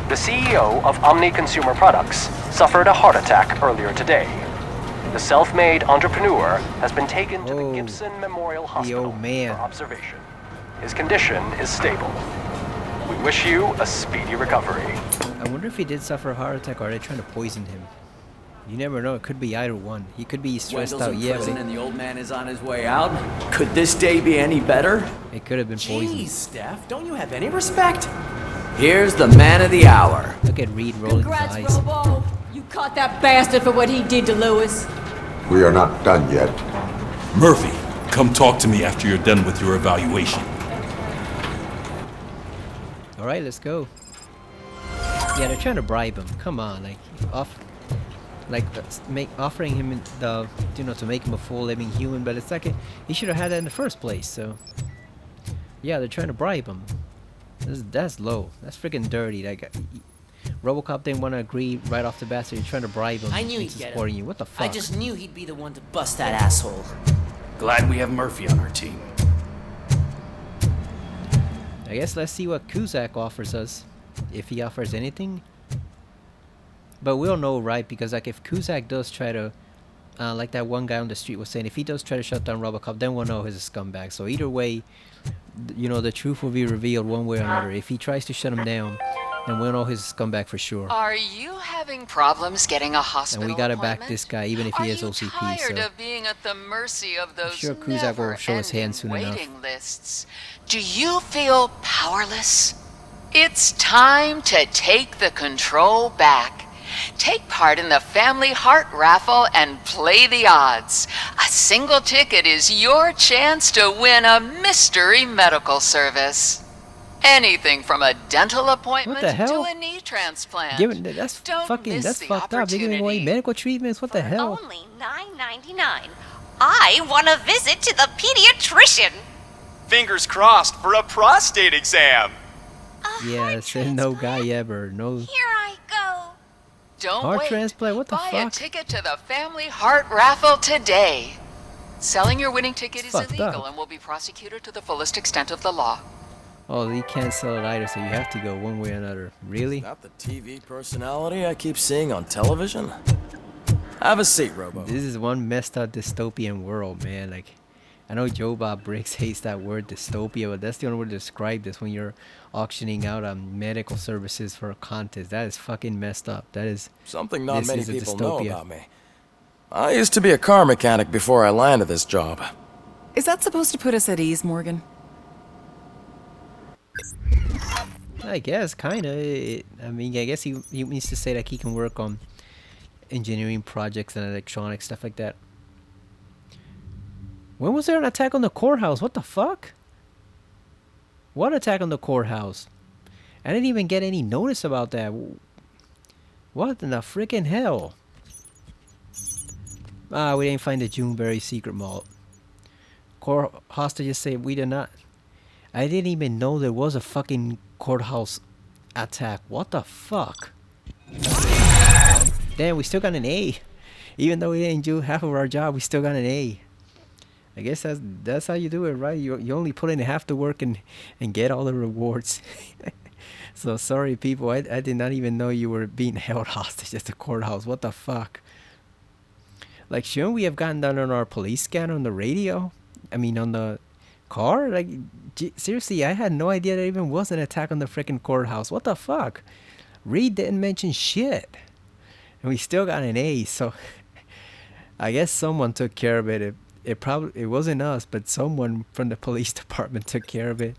S5: the CEO of Omni Consumer Products suffered a heart attack earlier today. The self-made entrepreneur has been taken to the Gibson Memorial Hospital for observation. His condition is stable. We wish you a speedy recovery.
S1: I wonder if he did suffer a heart attack or are they trying to poison him? You never know. It could be either one. He could be stressed
S6: Wendell's
S1: out.
S6: in
S1: Yeah,
S6: prison
S1: but
S6: and the old man is on his way out. Could this day be any better?
S1: it could have been poisoned.
S4: Jeez, Steph, don't you have any respect?
S6: Here's the man of the hour.
S1: Look at Reed rolling his
S15: Congrats,
S1: eyes.
S15: Robo. You caught that bastard for what he did to Lewis.
S3: We are not done yet.
S18: Murphy, come talk to me after you're done with your evaluation.
S1: All right, let's go. Yeah, they're trying to bribe him. Come on, offering him the, to make him a full living human. But it's like he should have had that in the first place. So, yeah, they're trying to bribe him. That's low. That's freaking dirty. Like, RoboCop didn't want to agree right off the bat, so you're trying to bribe him.
S11: I knew
S1: into
S11: he'd get
S1: supporting
S11: it.
S1: you. What the fuck?
S11: I just knew he'd be the one to bust that asshole.
S7: Glad we have Murphy on our team.
S1: I guess let's see what Cusack offers us, if he offers anything. But we'll know, right? Because like if Cusack does try to, like that one guy on the street was saying, if he does try to shut down RoboCop, then we'll know he's a scumbag. So either way, the truth will be revealed one way or another. If he tries to shut him down, then we'll know he's a scumbag for sure.
S16: Are you having problems getting a hospital
S1: And we gotta
S16: appointment?
S1: back this guy, even if he is OCP.
S16: Tired
S1: So
S16: of being at the mercy of those
S1: sure Cusack will show his hand soon enough.
S16: waiting lists? Do you feel powerless? It's time to take the control back. Take part in the Family Heart Raffle and play the odds. A single ticket is your chance to win a mystery medical service. Anything from a dental appointment
S1: What the hell?
S16: to a knee transplant.
S1: That's
S16: Don't
S1: fucking,
S16: miss
S1: that's
S16: the
S1: fucked up. They're giving away medical treatments. What the hell?
S13: Only $9.99. I want to visit to the pediatrician.
S22: Fingers crossed for a prostate exam.
S1: Yeah, said no guy ever. No.
S13: Here I go.
S16: Don't
S1: Heart
S16: wait.
S1: transplant? What the
S16: Buy a
S1: fuck?
S16: ticket to the Family Heart Raffle today. Selling your winning ticket
S1: It's
S16: is
S1: fucked
S16: illegal
S1: up.
S16: and will be prosecuted to the fullest extent of the law.
S1: Oh, you can't sell it either, so you have to go one way or another. Really?
S4: Not the TV personality I keep seeing on television. Have a seat, Robo.
S1: This is one messed up dystopian world, man. Like, I know Joe Bob Briggs hates that word dystopia, but that's the only word to describe this when you're auctioning out medical services for a contest. That is fucking messed up. That is
S4: something not many
S1: is a
S4: people know
S1: dystopia.
S4: about me. I used to be a car mechanic before I landed this job.
S2: Is that supposed to put us at ease, Morgan?
S1: I guess, kind of. I mean, I guess he needs to say that he can work on engineering projects and electronics, stuff like that. When was there an attack on the courthouse? What the fuck? What attack on the courthouse? I didn't even get any notice about that. What in the freaking hell? Ah, we didn't find the Juneberry secret malt. Court hostages say we did not. I didn't even know there was a fucking courthouse attack. What the fuck? Damn, we still got an A. Even though we didn't do half of our job, we still got an A. I guess that's how you do it, right? You only put in half the work and get all the rewards. So sorry, people. I did not even know you were being held hostage at the courthouse. What the fuck? Like, shouldn't we have gotten that on our police scanner on the radio? I mean, on the car? Like, seriously, I had no idea there even was an attack on the freaking courthouse. What the fuck? Reed didn't mention shit. And we still got an A, so I guess someone took care of it. It wasn't us, but someone from the police department took care of it.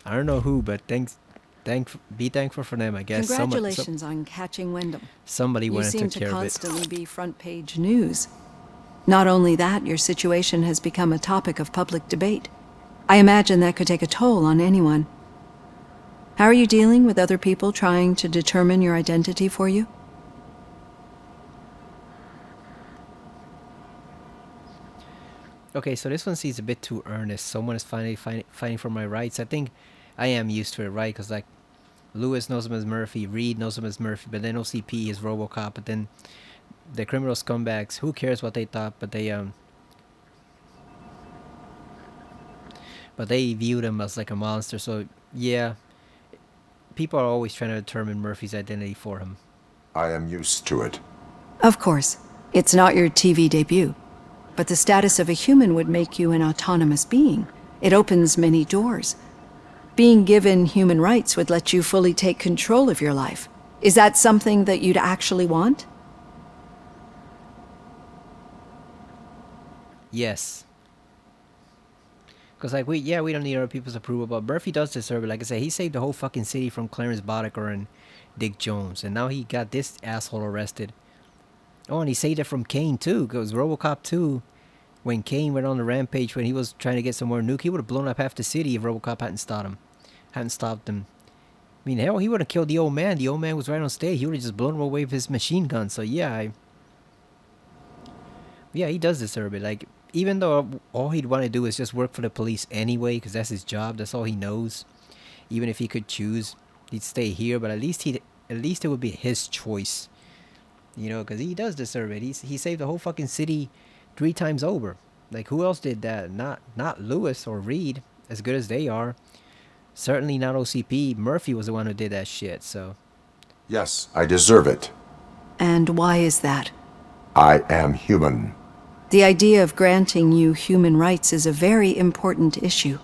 S1: I don't know who, but be thankful for them, I guess.
S15: Congratulations on catching Wyndham.
S1: Somebody went and took care of it.
S15: You seem to constantly be front page news. Not only that, your situation has become a topic of public debate. I imagine that could take a toll on anyone. How are you dealing with other people trying to determine your identity for you?
S1: Okay, so this one seems a bit too earnest. Someone is finally fighting for my rights. I think I am used to it, right? Because, like, Lewis knows him as Murphy, Reed knows him as Murphy, but then OCP is RoboCop, but then the criminal scumbags, who cares what they thought, but they viewed him as like a monster. So, yeah, people are always trying to determine Murphy's identity for him.
S3: I am used to it.
S15: Of course. It's not your TV debut. But the status of a human would make you an autonomous being. It opens many doors. Being given human rights would let you fully take control of your life. Is that something that you'd actually want?
S1: Yes. Because, like, we don't need other people's approval, but Murphy does deserve it. Like I said, he saved the whole fucking city from Clarence Boddicker and Dick Jones, and now he got this asshole arrested. Oh, and he saved it from Kane, too, because RoboCop 2, when Kane went on the rampage, when he was trying to get some more nuke, he would have blown up half the city if RoboCop hadn't stopped him. I mean, hell, he would have killed the old man. The old man was right on stage. He would have just blown him away with his machine gun. So, yeah, he does deserve it. Like, even though all he'd want to do is just work for the police anyway, because that's his job, that's all he knows. Even if he could choose, he'd stay here, but at least it would be his choice. You know, because he does deserve it. He saved the whole fucking city 3 times over. Like, who else did that? Not Lewis or Reed, as good as they are. Certainly not OCP. Murphy was the one who did that shit, so.
S3: Yes, I deserve it.
S15: And why is that?
S3: I am human.
S15: The idea of granting you human rights is a very important issue,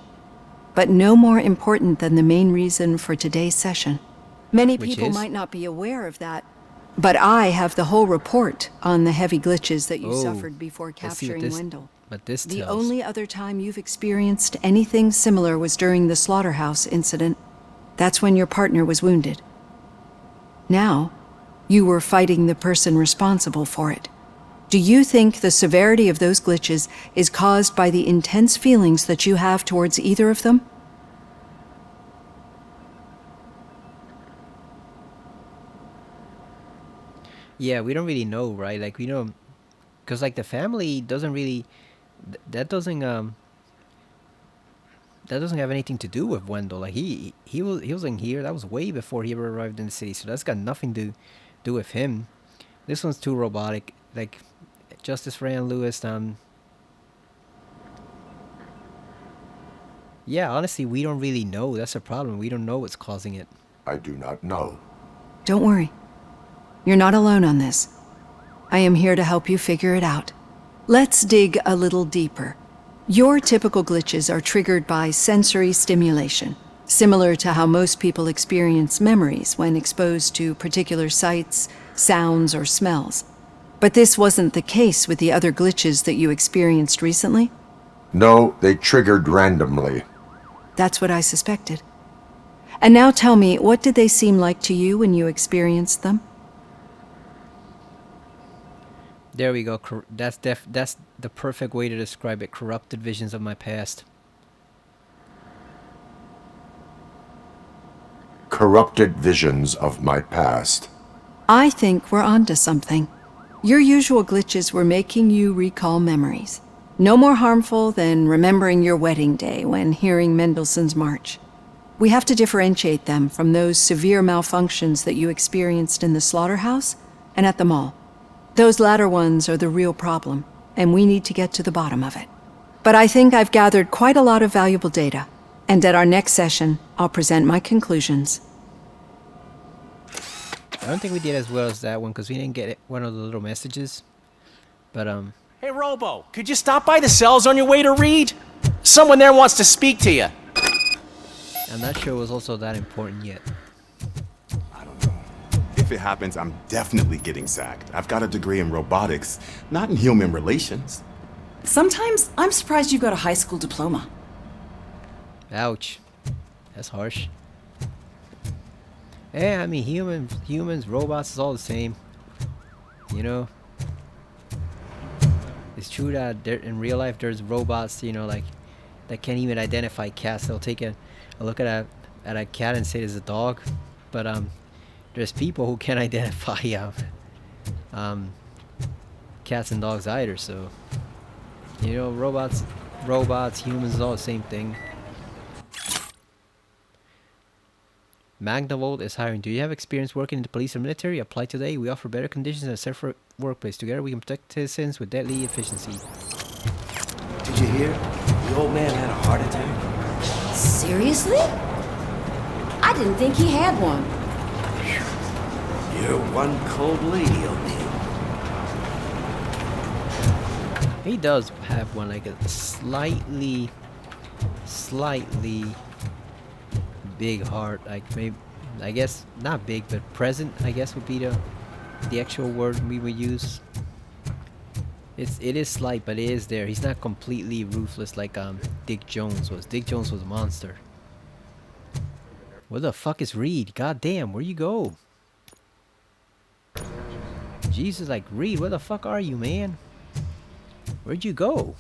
S15: but no more important than the main reason for today's session. Many people might not be aware of that, but I have the whole report on the heavy glitches that you suffered before capturing Wendell. The only other time you've experienced anything similar was during the slaughterhouse incident. That's when your partner was wounded. Now, you were fighting the person responsible for it. Do you think the severity of those glitches is caused by the intense feelings that you have towards either of them?
S1: Yeah, we don't really know, right? Like, we know, because, like, the family doesn't really, that doesn't have anything to do with Wendell. Like, he wasn't here. That was way before he ever arrived in the city, so that's got nothing to do with him. This one's too robotic. Like, Justice for Ann Lewis, yeah, honestly, we don't really know. That's the problem. We don't know what's causing it.
S3: I do not know.
S15: Don't worry. You're not alone on this. I am here to help you figure it out. Let's dig a little deeper.
S10: Your typical glitches are triggered by sensory stimulation, similar to how most people experience memories when exposed to particular sights, sounds, or smells. But this wasn't the case with the other glitches that you experienced recently?
S3: No, they triggered randomly.
S10: That's what I suspected. And now tell me, what did they seem like to you when you experienced them?
S1: There we go. That's the perfect way to describe it. Corrupted visions of my past.
S3: Corrupted visions of my past.
S10: I think we're onto something. Your usual glitches were making you recall memories. No more harmful than remembering your wedding day when hearing Mendelssohn's March. We have to differentiate them from those severe malfunctions that you experienced in the slaughterhouse and at the mall. Those latter ones are the real problem, and we need to get to the bottom of it. But I think I've gathered quite a lot of valuable data, and at our next session, I'll present my conclusions.
S1: I don't think we did as well as that one because we didn't get one of the little messages. But
S4: Hey, Robo, could you stop by the cells on your way to Reed? Someone there wants to speak to you.
S1: I'm not sure it was also that important yet.
S21: If it happens, I'm definitely getting sacked. I've got a degree in robotics, not in human relations.
S2: Sometimes I'm surprised you got a high school diploma.
S1: Ouch. That's harsh. Yeah, I mean, humans, robots is all the same. You know? It's true that in real life there's robots, you know, like, that can't even identify cats. They'll take a look at a cat and say it's a dog. But, there's people who can't identify cats and dogs either, so you know, robots, humans, all the same thing. Magnavolt is hiring. Do you have experience working in the police or military? Apply today. We offer better conditions and a safer workplace. Together we can protect citizens with deadly efficiency.
S12: Did you hear? The old man had a heart attack.
S15: Seriously? I didn't think he had one.
S12: You're one cold lady, O'Neill.
S1: He does have one, like a slightly big heart. Like maybe, I guess not big, but present, I guess would be the actual word we would use. It is slight, but it is there. He's not completely ruthless like Dick Jones was. Dick Jones was a monster. Where the fuck is Reed? God damn, where you go? Jesus, like, Reed, where the fuck are you, man? Where'd you go?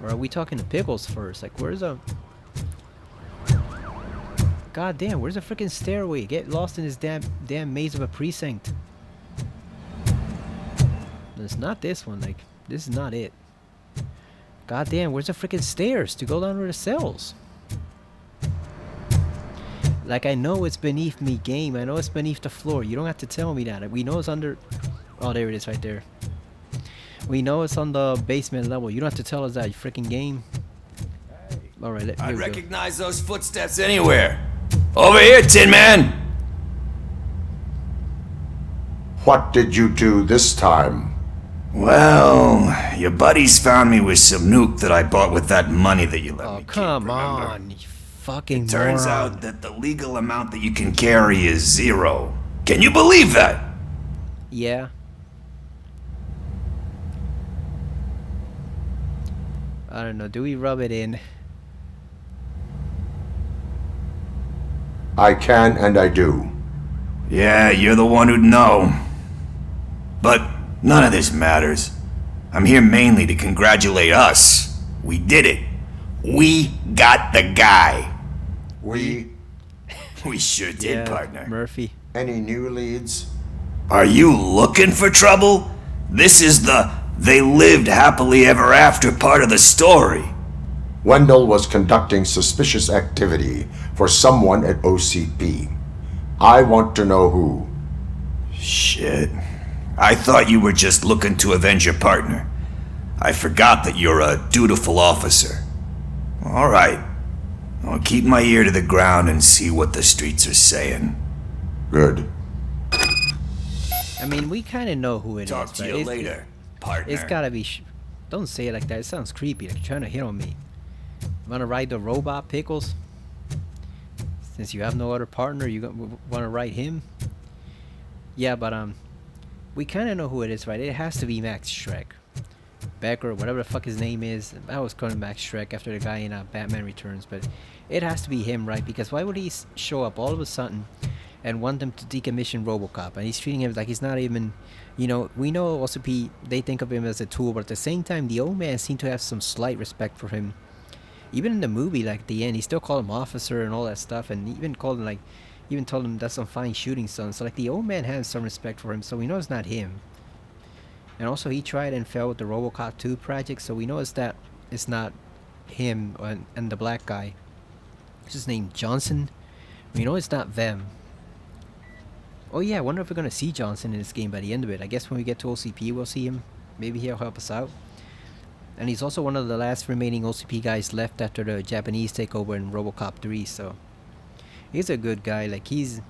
S1: Or are we talking to Pickles first? Like, where's a... God damn, where's the freaking stairway? Get lost in this damn maze of a precinct. It's not this one, like, this is not it. God damn, where's the freaking stairs to go down to the cells? Like, I know it's beneath me, game. I know it's beneath the floor. You don't have to tell me that. We know it's under... Oh, there it is right there. We know it's on the basement level. You don't have to tell us that, you freaking game. Alright,
S21: I recognize those footsteps anywhere. Over here, Tin Man!
S3: What did you do this time?
S21: Well, your buddies found me with some nuke that I bought with that money that you let me keep,
S1: come on, you fucking
S21: It turns
S1: moron.
S21: out that the legal amount that you can carry is 0. Can you believe that?
S1: Yeah. I don't know, do we rub it in?
S3: I can and I do.
S21: Yeah, you're the one who'd know. But none of this matters. I'm here mainly to congratulate us. We did it. We got the guy.
S3: We
S21: sure did, partner.
S1: Murphy.
S3: Any new leads?
S21: Are you looking for trouble? This is the they lived happily ever after part of the story.
S3: Wendell was conducting suspicious activity for someone at OCP. I want to know who.
S21: Shit. I thought you were just looking to avenge your partner. I forgot that you're a dutiful officer. All right. I'll keep my ear to the ground and see what the streets are saying.
S3: Good.
S1: I mean, we kind of know who it is.
S21: Talk to you later. partner.
S1: It's gotta be. Don't say it like that. It sounds creepy. Like you're trying to hit on me. Wanna ride the robot Pickles? Since you have no other partner, you wanna ride him? Yeah, but we kind of know who it is, right? It has to be Max Shrek, Becker, whatever the fuck his name is. I was calling him Max Shrek after the guy in Batman Returns, but it has to be him, right? Because why would he show up all of a sudden and want them to decommission RoboCop, and he's treating him like he's not even, you know, we know OCP, they think of him as a tool, but at the same time, the old man seemed to have some slight respect for him. Even in the movie, like at the end, he still called him officer and all that stuff, and even called him like, even told him that's some fine shooting, son. So like the old man has some respect for him, so we know it's not him. And also he tried and failed with the RoboCop 2 project, so we know it's not him and the black guy. What's his name? Johnson? We know it's not them. Oh yeah, I wonder if we're gonna see Johnson in this game by the end of it. I guess when we get to OCP we'll see him. Maybe he'll help us out. And he's also one of the last remaining OCP guys left after the Japanese takeover in RoboCop 3, so he's a good guy. Like he's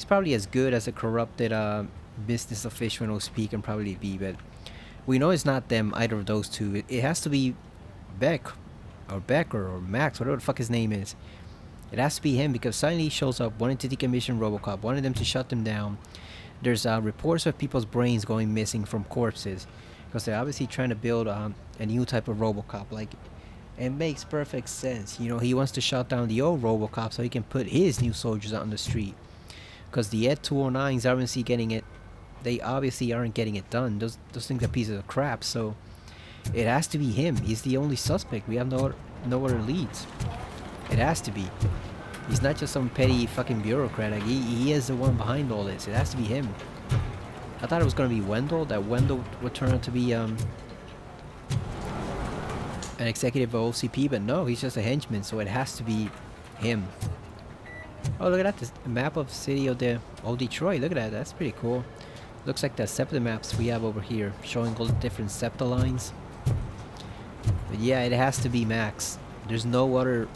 S1: probably as good as a corrupted business official in OCP can probably be, but we know it's not them, either of those two. It has to be Becker or Max, whatever the fuck his name is. It has to be him, because suddenly he shows up wanting to decommission RoboCop, wanted them to shut them down. There's reports of people's brains going missing from corpses, because they're obviously trying to build a new type of RoboCop. Like, it makes perfect sense. You know, he wants to shut down the old RoboCop so he can put his new soldiers out on the street. Because the Ed 209s obviously getting it. They obviously aren't getting it done. Those things are pieces of crap. So it has to be him. He's the only suspect. We have no other leads. It has to be. He's not just some petty fucking bureaucrat. Like, he is the one behind all this. It has to be him. I thought it was gonna be Wendell. That Wendell would turn out to be an executive of OCP, but no, he's just a henchman. So it has to be him. Oh, look at that! The map of city of Detroit. Look at that. That's pretty cool. Looks like the SEPTA maps we have over here, showing all the different SEPTA lines. But yeah, it has to be Max. There's no other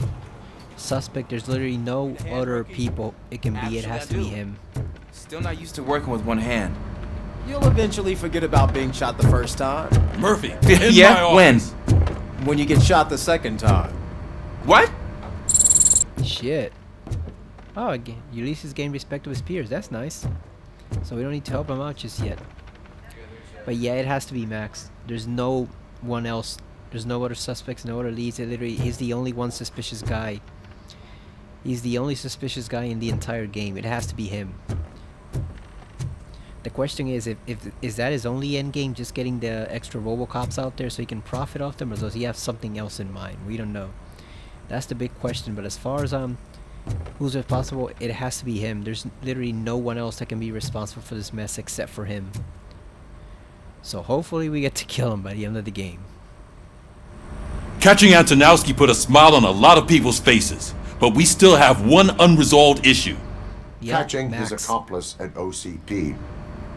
S1: suspect. There's literally no other people it can be. It has to be him.
S12: Still not used to working with one hand. You'll eventually forget about being shot the first time.
S18: Murphy,
S12: yeah, when? When you get shot the second time. What?
S1: Shit. Oh, Ulysses gained respect of his peers. That's nice. So we don't need to help him out just yet. But yeah, it has to be Max. There's no one else. There's no other suspects, no other leads. It literally, he's the only one suspicious guy. He's the only suspicious guy in the entire game. It has to be him. The question is, is that his only end game, just getting the extra RoboCops out there so he can profit off them, or does he have something else in mind? We don't know. That's the big question. But as far as who's responsible, it has to be him. There's literally no one else that can be responsible for this mess except for him. So hopefully we get to kill him by the end of the game.
S18: Catching Antonowsky put a smile on a lot of people's faces, but we still have one unresolved issue.
S1: Yep,
S3: catching
S1: Max.
S3: his accomplice at OCP.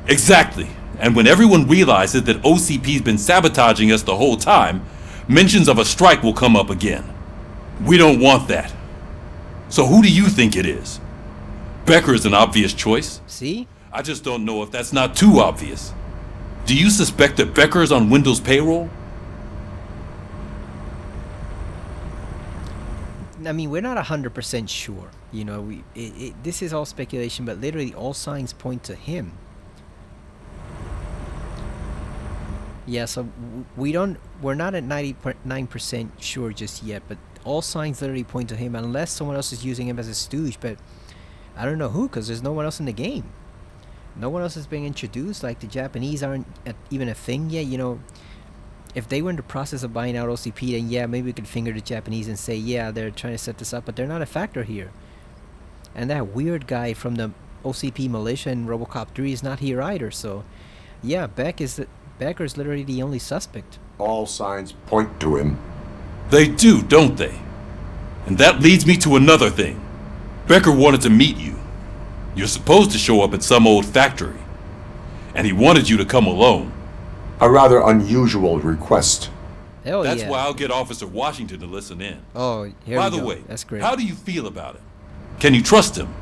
S18: Exactly. And when everyone realizes that OCP's been sabotaging us the whole time, mentions of a strike will come up again. We don't want that. So who do you think it is? Becker is an obvious choice.
S1: See?
S18: I just don't know if that's not too obvious. Do you suspect that Becker is on Wendell's payroll?
S1: I mean, we're not 100% sure. You know, this is all speculation, but literally all signs point to him. Yeah, so we're not at 99% sure just yet, but all signs literally point to him, unless someone else is using him as a stooge. But I don't know who, because there's no one else in the game. No one else is being introduced. Like, the Japanese aren't even a thing yet. You know, if they were in the process of buying out OCP, then yeah, maybe we could finger the Japanese and say, yeah, they're trying to set this up, but they're not a factor here. And that weird guy from the OCP militia in RoboCop 3 is not here either. So yeah, Becker's literally the only suspect.
S3: All signs point to him.
S18: They do, don't they? And that leads me to another thing. Becker wanted to meet you. You're supposed to show up at some old factory. And he wanted you to come alone.
S3: A rather unusual request.
S1: Hell
S18: That's
S1: yeah.
S18: why I'll get Officer Washington to listen in.
S1: Oh, here
S18: By
S1: we
S18: the
S1: go.
S18: way,
S1: That's great.
S18: how do you feel about it? Can you trust him?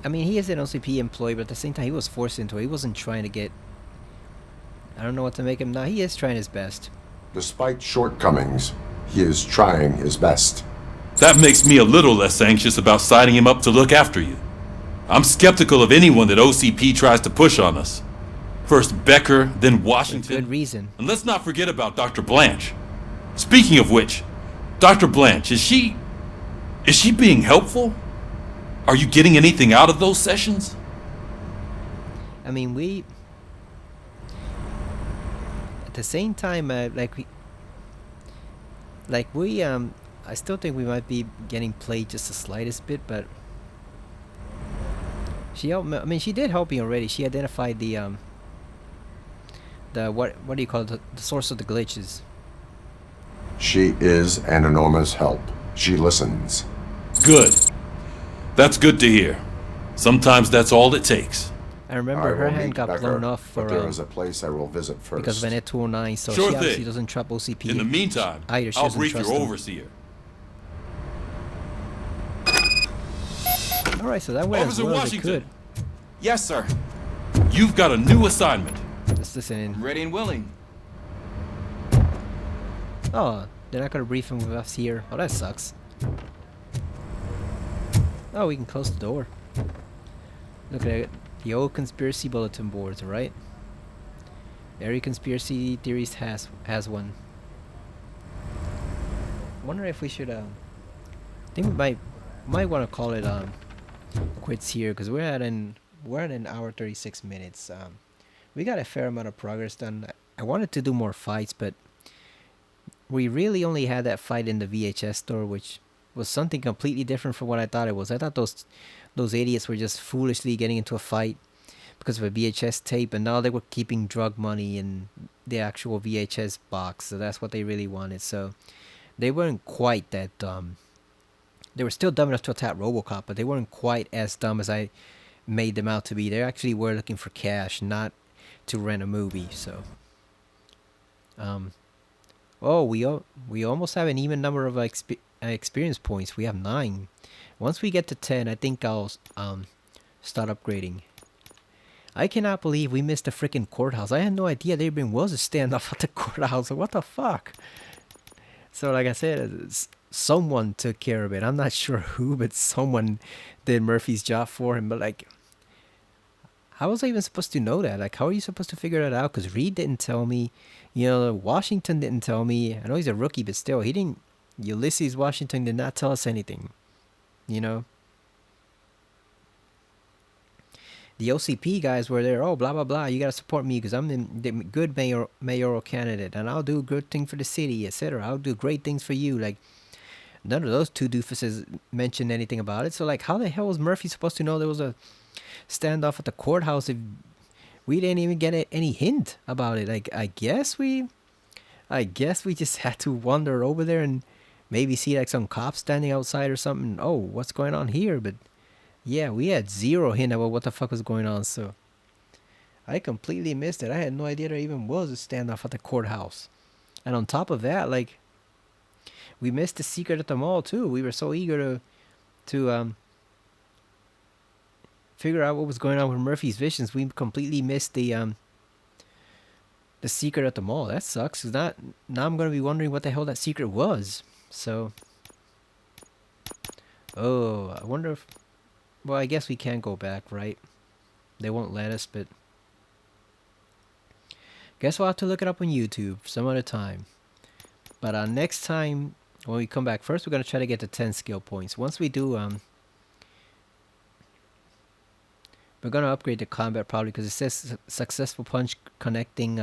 S1: I mean, he is an OCP employee, but at the same time, he was forced into it. He wasn't trying to get... I don't know what to make him now. He is trying his best.
S3: Despite shortcomings, he is trying his best.
S18: That makes me a little less anxious about signing him up to look after you. I'm skeptical of anyone that OCP tries to push on us. First Becker, then Washington.
S1: Good reason.
S18: And let's not forget about Dr. Blanche. Speaking of which, Dr. Blanche, is she being helpful? Are you getting anything out of those sessions?
S1: I mean, we... At the same time, I still think we might be getting played just the slightest bit, but... She helped me, I mean, she did help me already. She identified the what do you call it? The source of the glitches.
S3: She is an enormous help. She listens.
S18: Good. That's good to hear. Sometimes that's all it takes.
S1: I remember her hand got blown off for
S3: there is a place I will visit first.
S1: because of an 209, so
S18: Sure
S1: she obviously
S18: thing.
S1: doesn't trust OCP.
S18: In the meantime,
S1: either. She
S18: I'll
S1: doesn't
S18: brief
S1: trust
S18: your
S1: them.
S18: overseer.
S1: Alright, so that went as
S18: Officer
S1: well as it
S18: Washington.
S1: could.
S12: Yes, sir.
S18: You've got a new assignment.
S1: Just listening.
S12: Ready and willing.
S1: Oh, they're not gonna brief him with us here. Oh, that sucks. Oh, we can close the door. Look at it. The old conspiracy bulletin boards, right? Every conspiracy theorist has one. Wonder if we should I think we might want to call it quits here, because we're at an hour 36 minutes. We got a fair amount of progress done. I wanted to do more fights, but we really only had that fight in the VHS store, which was something completely different from what I thought it was. I thought those idiots were just foolishly getting into a fight because of a VHS tape, and now they were keeping drug money in the actual VHS box, so that's what they really wanted. So they weren't quite that dumb. They were still dumb enough to attack RoboCop, but they weren't quite as dumb as I made them out to be. They actually were looking for cash, not to rent a movie. So oh, we almost have an even number of experience points. We have 9. Once we get to 10, I think I'll start upgrading. I cannot believe we missed the freaking courthouse. I had no idea there even was a standoff at the courthouse. What the fuck? So like I said, someone took care of it. I'm not sure who, but someone did Murphy's job for him. But like, how was I even supposed to know that? Like, how are you supposed to figure that out? Because Reed didn't tell me. You know, Washington didn't tell me. I know he's a rookie, but still, he didn't. Ulysses Washington did not tell us anything. You know? The OCP guys were there. Oh, blah, blah, blah. You got to support me because I'm the good mayoral candidate. And I'll do a good thing for the city, etc. I'll do great things for you. Like, none of those two doofuses mentioned anything about it. So, like, how the hell was Murphy supposed to know there was a standoff at the courthouse if we didn't even get any hint about it? Like, I guess we just had to wander over there and maybe see like some cops standing outside or something. Oh, what's going on here? But yeah, we had zero hint about what the fuck was going on. So I completely missed it. I had no idea there even was a standoff at the courthouse. And on top of that, like, we missed the secret at the mall too. We were so eager to figure out what was going on with Murphy's visions. We completely missed the secret at the mall. That sucks. 'Cause now I'm gonna be wondering what the hell that secret was. So, oh, I wonder if. Well, I guess we can't go back, right? They won't let us, but guess we'll have to look it up on YouTube some other time. But next time when we come back, first we're gonna try to get to 10 skill points. Once we do, we're gonna upgrade the combat probably because it says successful punch connecting.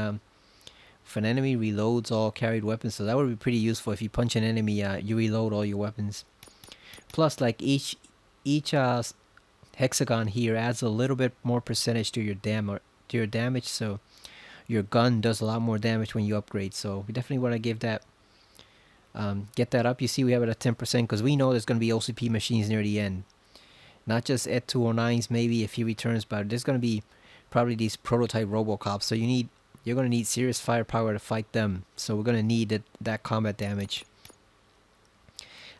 S1: If an enemy reloads all carried weapons, so that would be pretty useful. If you punch an enemy, you reload all your weapons. Plus, like each hexagon here adds a little bit more percentage to your damage, so your gun does a lot more damage when you upgrade. So we definitely want to give that, get that up. You see, we have it at 10% because we know there's going to be OCP machines near the end. Not just at 209s, maybe if he returns, but there's going to be probably these prototype RoboCops. So you're going to need serious firepower to fight them. So we're going to need that combat damage.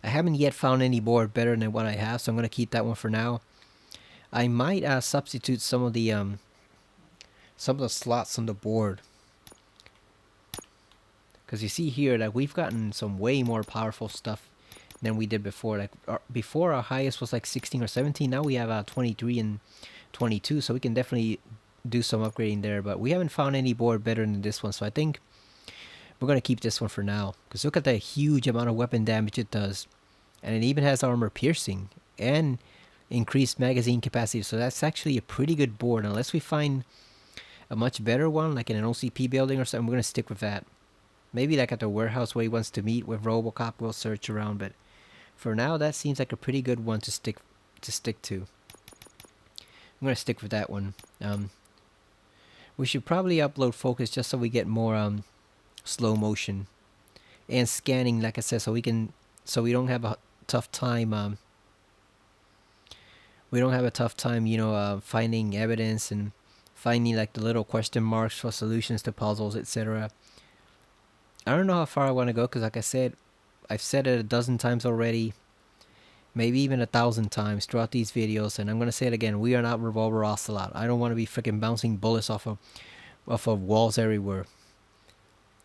S1: I haven't yet found any board better than what I have, so I'm going to keep that one for now. I might substitute some of the slots on the board, because you see here that we've gotten some way more powerful stuff than we did before. Like before, our highest was like 16 or 17. Now we have 23 and 22, so we can definitely do some upgrading there. But we haven't found any board better than this one, so I think we're gonna keep this one for now. Because look at the huge amount of weapon damage it does, and it even has armor piercing and increased magazine capacity. So that's actually a pretty good board. Unless we find a much better one, like in an OCP building or something, we're gonna stick with that. Maybe like at the warehouse where he wants to meet with RoboCop, we'll search around. But for now, that seems like a pretty good one to stick to. I'm gonna stick with that one. We should probably upload focus just so we get more slow motion and scanning, like I said, so we don't have a tough time. We don't have a tough time, finding evidence and finding like the little question marks for solutions to puzzles, etc. I don't know how far I want to go, because like I said, I've said it a dozen times already, maybe even 1,000 times throughout these videos, and I'm gonna say it again: we are not Revolver Ocelot. I don't want to be freaking bouncing bullets off of walls everywhere. It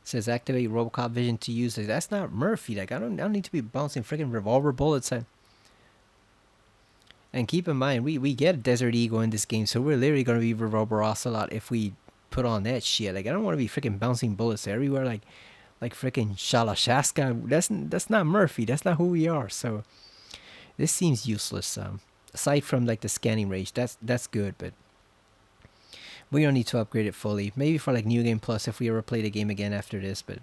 S1: says activate RoboCop vision to use it. That's not Murphy. Like I don't need to be bouncing freaking revolver bullets. And keep in mind, we get Desert Eagle in this game, so we're literally gonna be Revolver Ocelot if we put on that shit. Like I don't want to be freaking bouncing bullets everywhere, like freaking Shalashaska. That's not Murphy. That's not who we are. So this seems useless. Aside from like the scanning range, that's good, but we don't need to upgrade it fully. Maybe for like New Game Plus if we ever play the game again after this, but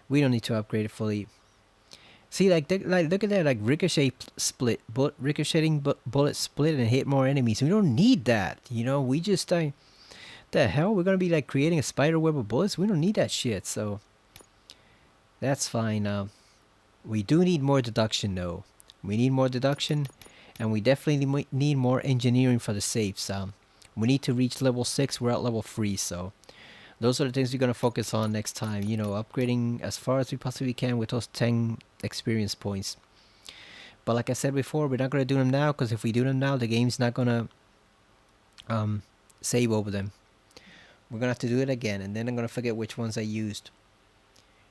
S1: we don't need to upgrade it fully. See, like look at that, like ricochet split, ricocheting bullet split and hit more enemies. We don't need that, We just the hell, we're gonna be like creating a spider web of bullets. We don't need that shit, so that's fine. We do need more deduction though. We need more deduction, and we definitely need more engineering for the safes. We need to reach level 6. We're at level 3, so those are the things we're gonna focus on next time. Upgrading as far as we possibly can with those 10 experience points. But like I said before, we're not gonna do them now, because if we do them now, the game's not gonna save over them. We're gonna have to do it again, and then I'm gonna forget which ones I used.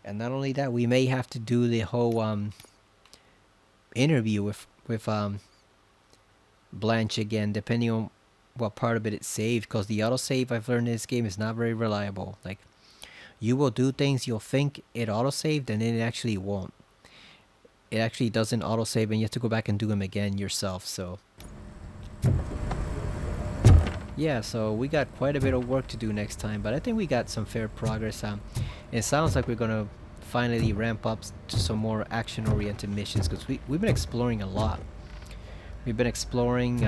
S1: And not only that, we may have to do the whole interview with Blanche again, depending on what part of it saved, because the autosave, I've learned in this game, is not very reliable. Like, you will do things, you'll think it autosaved, and then it actually won't. It actually doesn't autosave, and you have to go back and do them again yourself. So yeah, so we got quite a bit of work to do next time, but I think we got some fair progress. It sounds like we're gonna finally ramp up to some more action-oriented missions, because we've been exploring a lot. We've been exploring,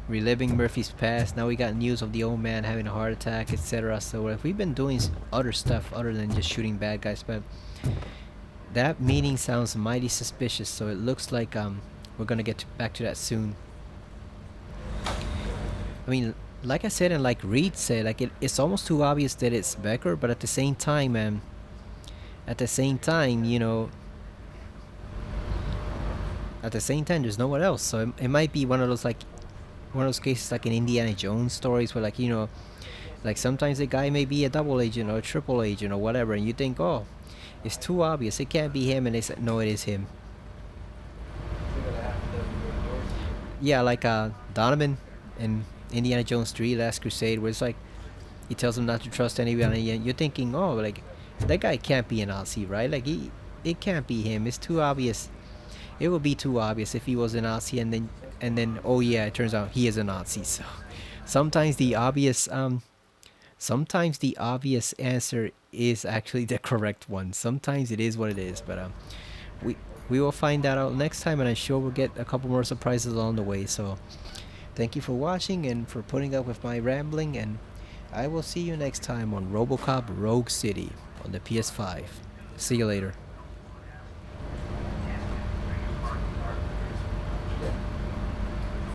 S1: reliving Murphy's past. Now we got news of the old man having a heart attack, etc. So we've been doing other stuff other than just shooting bad guys, but that meeting sounds mighty suspicious, so it looks like we're gonna get back to that soon. I mean, like I said, and like Reed said, like it's almost too obvious that it's Becker, but at the same time, there's no one else. So it might be one of those cases like in Indiana Jones stories where, like, like sometimes a guy may be a double agent or a triple agent or whatever, and you think, oh, it's too obvious, it can't be him, and they said, no, it is him. Yeah, like Donovan in Indiana Jones 3 Last Crusade, where it's like he tells him not to trust anyone, and you're thinking, oh, like that guy can't be a Nazi, right? Like it can't be him. It's too obvious. It would be too obvious if he was a Nazi, and then oh yeah, it turns out he is a Nazi. So sometimes the obvious answer is actually the correct one. Sometimes it is what it is, but we will find that out next time, and I'm sure we'll get a couple more surprises along the way. So thank you for watching and for putting up with my rambling, and I will see you next time on RoboCop Rogue City on the PS5. See you later.